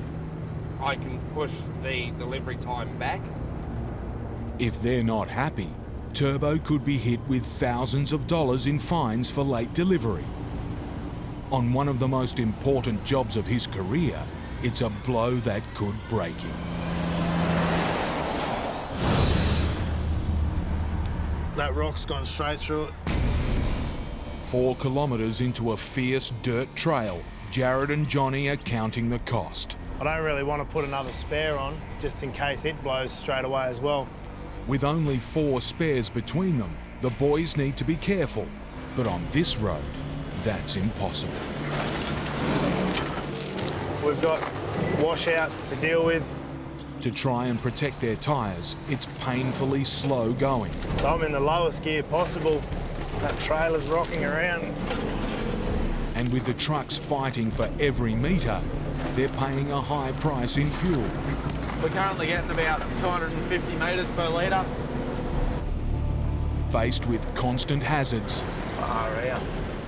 I can push the delivery time back. If they're not happy, Turbo could be hit with thousands of dollars in fines for late delivery. On one of the most important jobs of his career, it's a blow that could break him. That rock's gone straight through it. 4 kilometres into a fierce dirt trail, Jared and Johnny are counting the cost. I don't really want to put another spare on, just in case it blows straight away as well. With only 4 spares between them, the boys need to be careful. But on this road, that's impossible. We've got washouts to deal with. To try and protect their tyres, it's painfully slow going. So I'm in the lowest gear possible. That trailer's rocking around. And with the trucks fighting for every metre, they're paying a high price in fuel. We're currently getting about 250 metres per litre. Faced with constant hazards,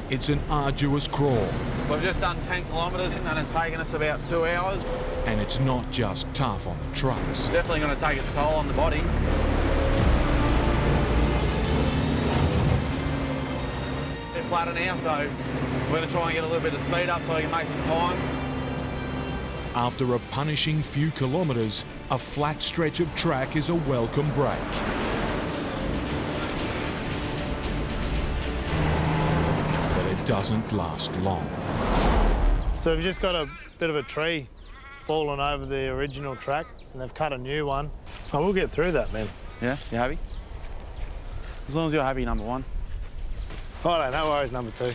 it's an arduous crawl. We've just done 10 kilometres and it's taken us about 2 hours. And it's not just tough on the trucks. Definitely going to take its toll on the body. They're flatter now, so we're going to try and get a little bit of speed up so we can make some time. After a punishing few kilometres, a flat stretch of track is a welcome break. But it doesn't last long. So we've just got a bit of a tree fallen over the original track and they've cut a new one. Oh, we'll get through that, man. Yeah, you happy? As long as you're happy, number 1. Oh, no worries, number 2.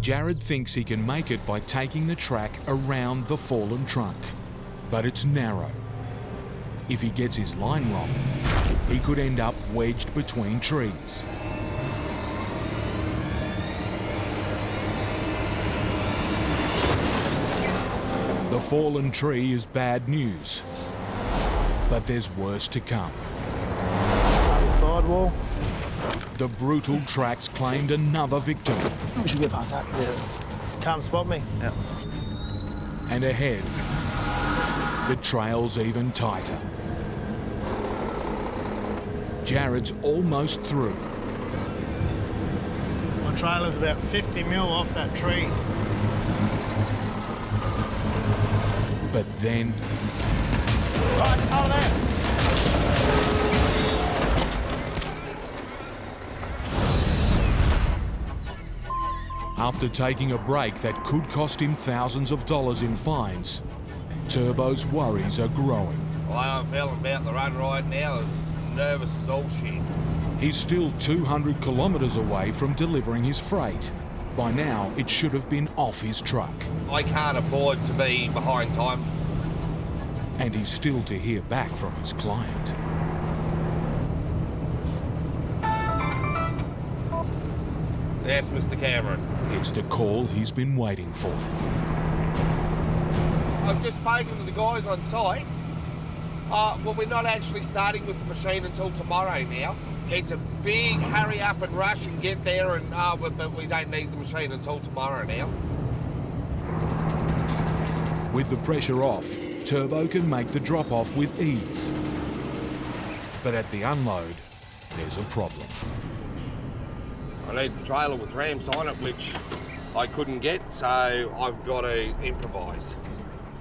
Jared thinks he can make it by taking the track around the fallen trunk, but it's narrow. If he gets his line wrong, he could end up wedged between trees. The fallen tree is bad news, but there's worse to come. Another sidewall. The brutal tracks claimed another victim. We should get past that. Yeah. Come spot me. Yeah. And ahead, the trail's even tighter. Jared's almost through. My trailer's about 50 mil off that tree. But then... Right, over there. After taking a break that could cost him thousands of dollars in fines, Turbo's worries are growing. Well, I'm feeling about the run right now, nervous as all shit. He's still 200 kilometres away from delivering his freight. By now, it should have been off his truck. I can't afford to be behind time. And he's still to hear back from his client. Yes, Mr. Cameron. It's the call he's been waiting for. I've just spoken to the guys on site. Well, we're not actually starting with the machine until tomorrow now. It's a big hurry up and rush and get there, and but we don't need the machine until tomorrow now. With the pressure off, Turbo can make the drop-off with ease. But at the unload, there's a problem. I need the trailer with ramps on it, which I couldn't get, so I've got to improvise.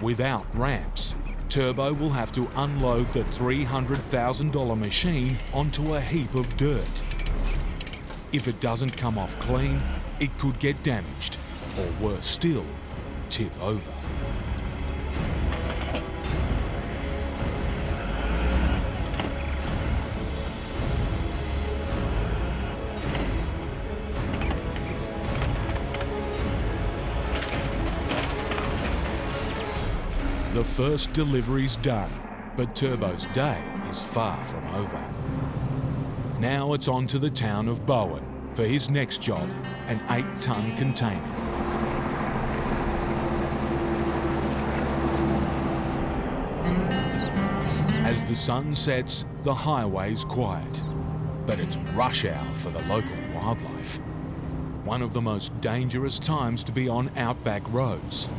Without ramps, Turbo will have to unload the $300,000 machine onto a heap of dirt. If it doesn't come off clean, it could get damaged, or worse still, tip over. The first delivery's done, but Turbo's day is far from over. Now it's on to the town of Bowen for his next job, an 8-ton container. As the sun sets, the highway's quiet, but it's rush hour for the local wildlife. One of the most dangerous times to be on Outback roads.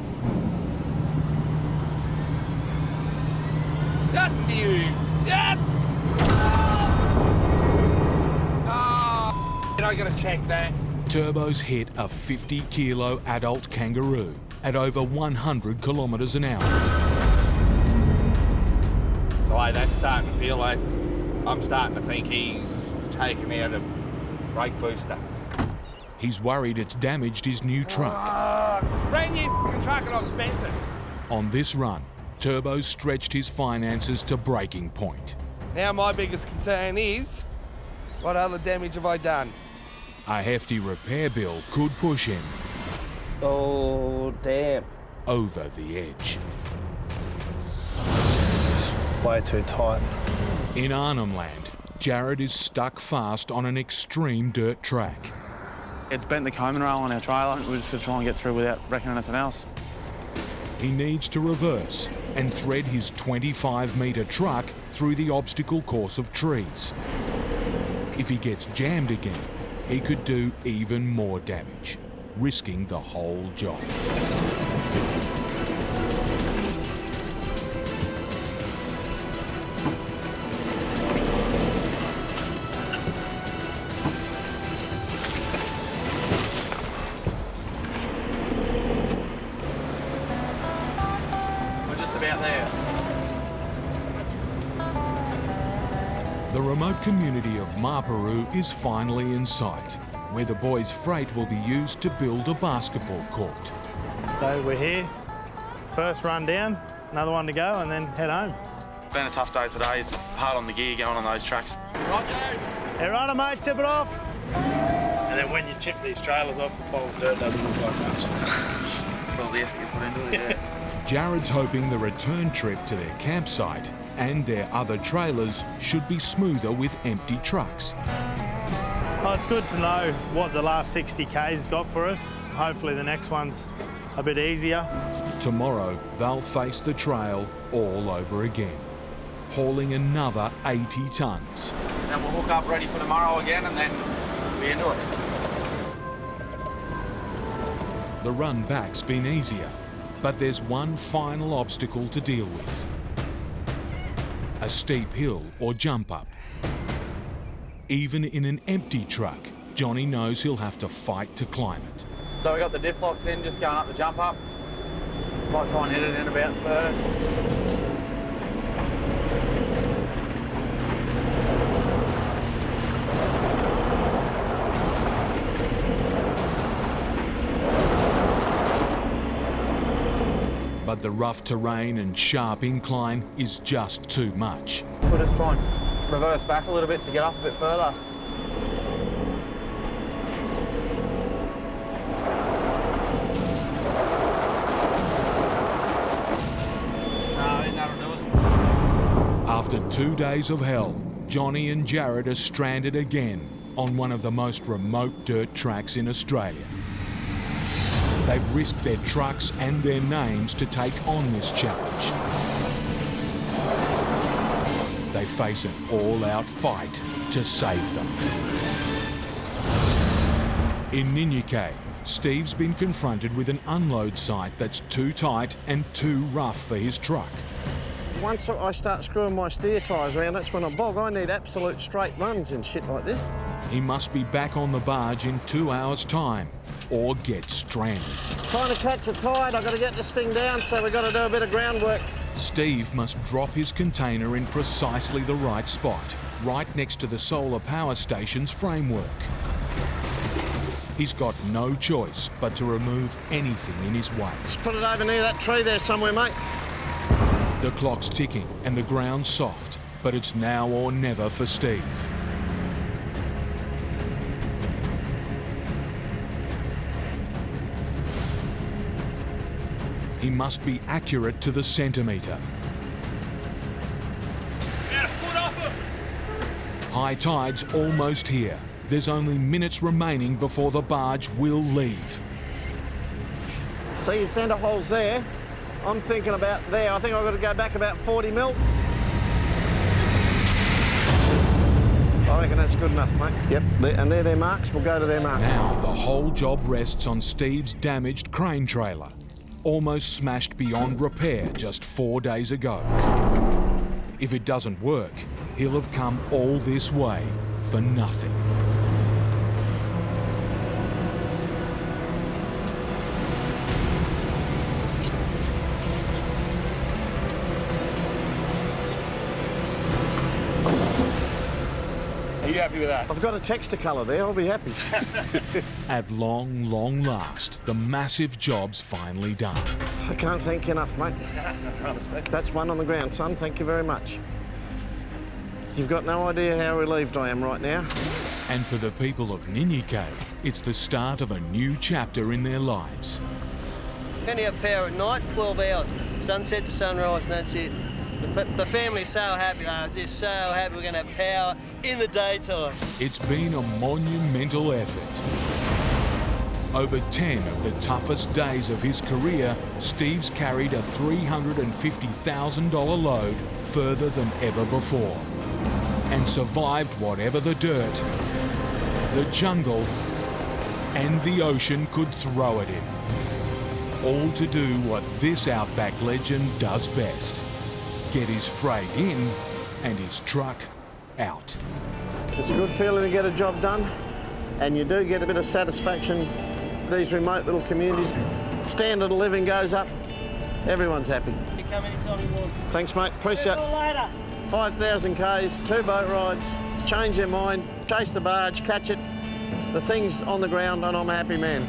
I gotta check that. Turbo's hit a 50-kilo adult kangaroo at over 100 kilometres an hour. The way that's starting to feel like, I'm starting to think he's taken out a brake booster. He's worried it's damaged his new truck. Brand new truck and I've bent it. On this run, Turbo stretched his finances to breaking point. Now my biggest concern is, what other damage have I done? A hefty repair bill could push him. Oh, damn. Over the edge. It's way too tight. In Arnhem Land, Jared is stuck fast on an extreme dirt track. It's bent the coaming rail on our trailer. We're just going to try and get through without wrecking anything else. He needs to reverse and thread his 25-metre truck through the obstacle course of trees. If he gets jammed again, he could do even more damage, risking the whole job. We're just about there. The remote community of Maparu is finally in sight, where the boys' freight will be used to build a basketball court. So we're here, first run down, another one to go, and then head home. It's been a tough day today. It's hard on the gear going on those tracks. Hey, righto, mate, tip it off. And then when you tip these trailers off, the pile of dirt doesn't look like much. Well, the effort you put into it, yeah. Jared's hoping the return trip to their campsite and their other trailers should be smoother with empty trucks. Oh, it's good to know what the last 60 K's got for us. Hopefully the next one's a bit easier. Tomorrow, they'll face the trail all over again, hauling another 80 tonnes. Then we'll hook up ready for tomorrow again and then be into it. The run back's been easier, but there's one final obstacle to deal with. A steep hill or jump up. Even in an empty truck, Johnny knows he'll have to fight to climb it. So we got the diff locks in, just going up the jump up. Might try and hit it in about third. But the rough terrain and sharp incline is just too much. We'll just try and reverse back a little bit to get up a bit further. After 2 days of hell, Johnny and Jared are stranded again on one of the most remote dirt tracks in Australia. They've risked their trucks and their names to take on this challenge. They face an all-out fight to save them. In Ninyakay, Steve's been confronted with an unload site that's too tight and too rough for his truck. Once I start screwing my steer tyres around, that's when I bog. I need absolute straight runs and shit like this. He must be back on the barge in 2 hours' time or get stranded. Trying to catch a tide, I've got to get this thing down, so we've got to do a bit of groundwork. Steve must drop his container in precisely the right spot, right next to the solar power station's framework. He's got no choice but to remove anything in his way. Just put it over near that tree there somewhere, mate. The clock's ticking and the ground's soft, but it's now or never for Steve. He must be accurate to the centimetre. About a foot off him. High tide's almost here. There's only minutes remaining before the barge will leave. See your centre holes there? I'm thinking about there. I think I've got to go back about 40 mil. I reckon that's good enough, mate. Yep, and they're their marks. We'll go to their marks. Now the whole job rests on Steve's damaged crane trailer, almost smashed beyond repair just 4 days ago. If it doesn't work, he'll have come all this way for nothing. Are you happy with that? I've got a texture colour there, I'll be happy. At long, long last, the massive job's finally done. I can't thank you enough, mate. That's one on the ground, son. Thank you very much. You've got no idea how relieved I am right now. And for the people of Ninyakay, it's the start of a new chapter in their lives. Only have power at night, 12 hours, sunset to sunrise, and that's it. The family's so happy, they're just so happy we're going to have power in the daytime. It's been a monumental effort. Over 10 of the toughest days of his career, Steve's carried a $350,000 load further than ever before and survived whatever the dirt, the jungle and the ocean could throw at him. All to do what this Outback legend does best: get his freight in and his truck out. It's a good feeling to get a job done, and you do get a bit of satisfaction. These remote little communities, standard of living goes up, everyone's happy. You come anytime you want. Thanks, mate, appreciate it. Later. 5,000 Ks, 2 boat rides, change their mind, chase the barge, catch it. The thing's on the ground and I'm a happy man.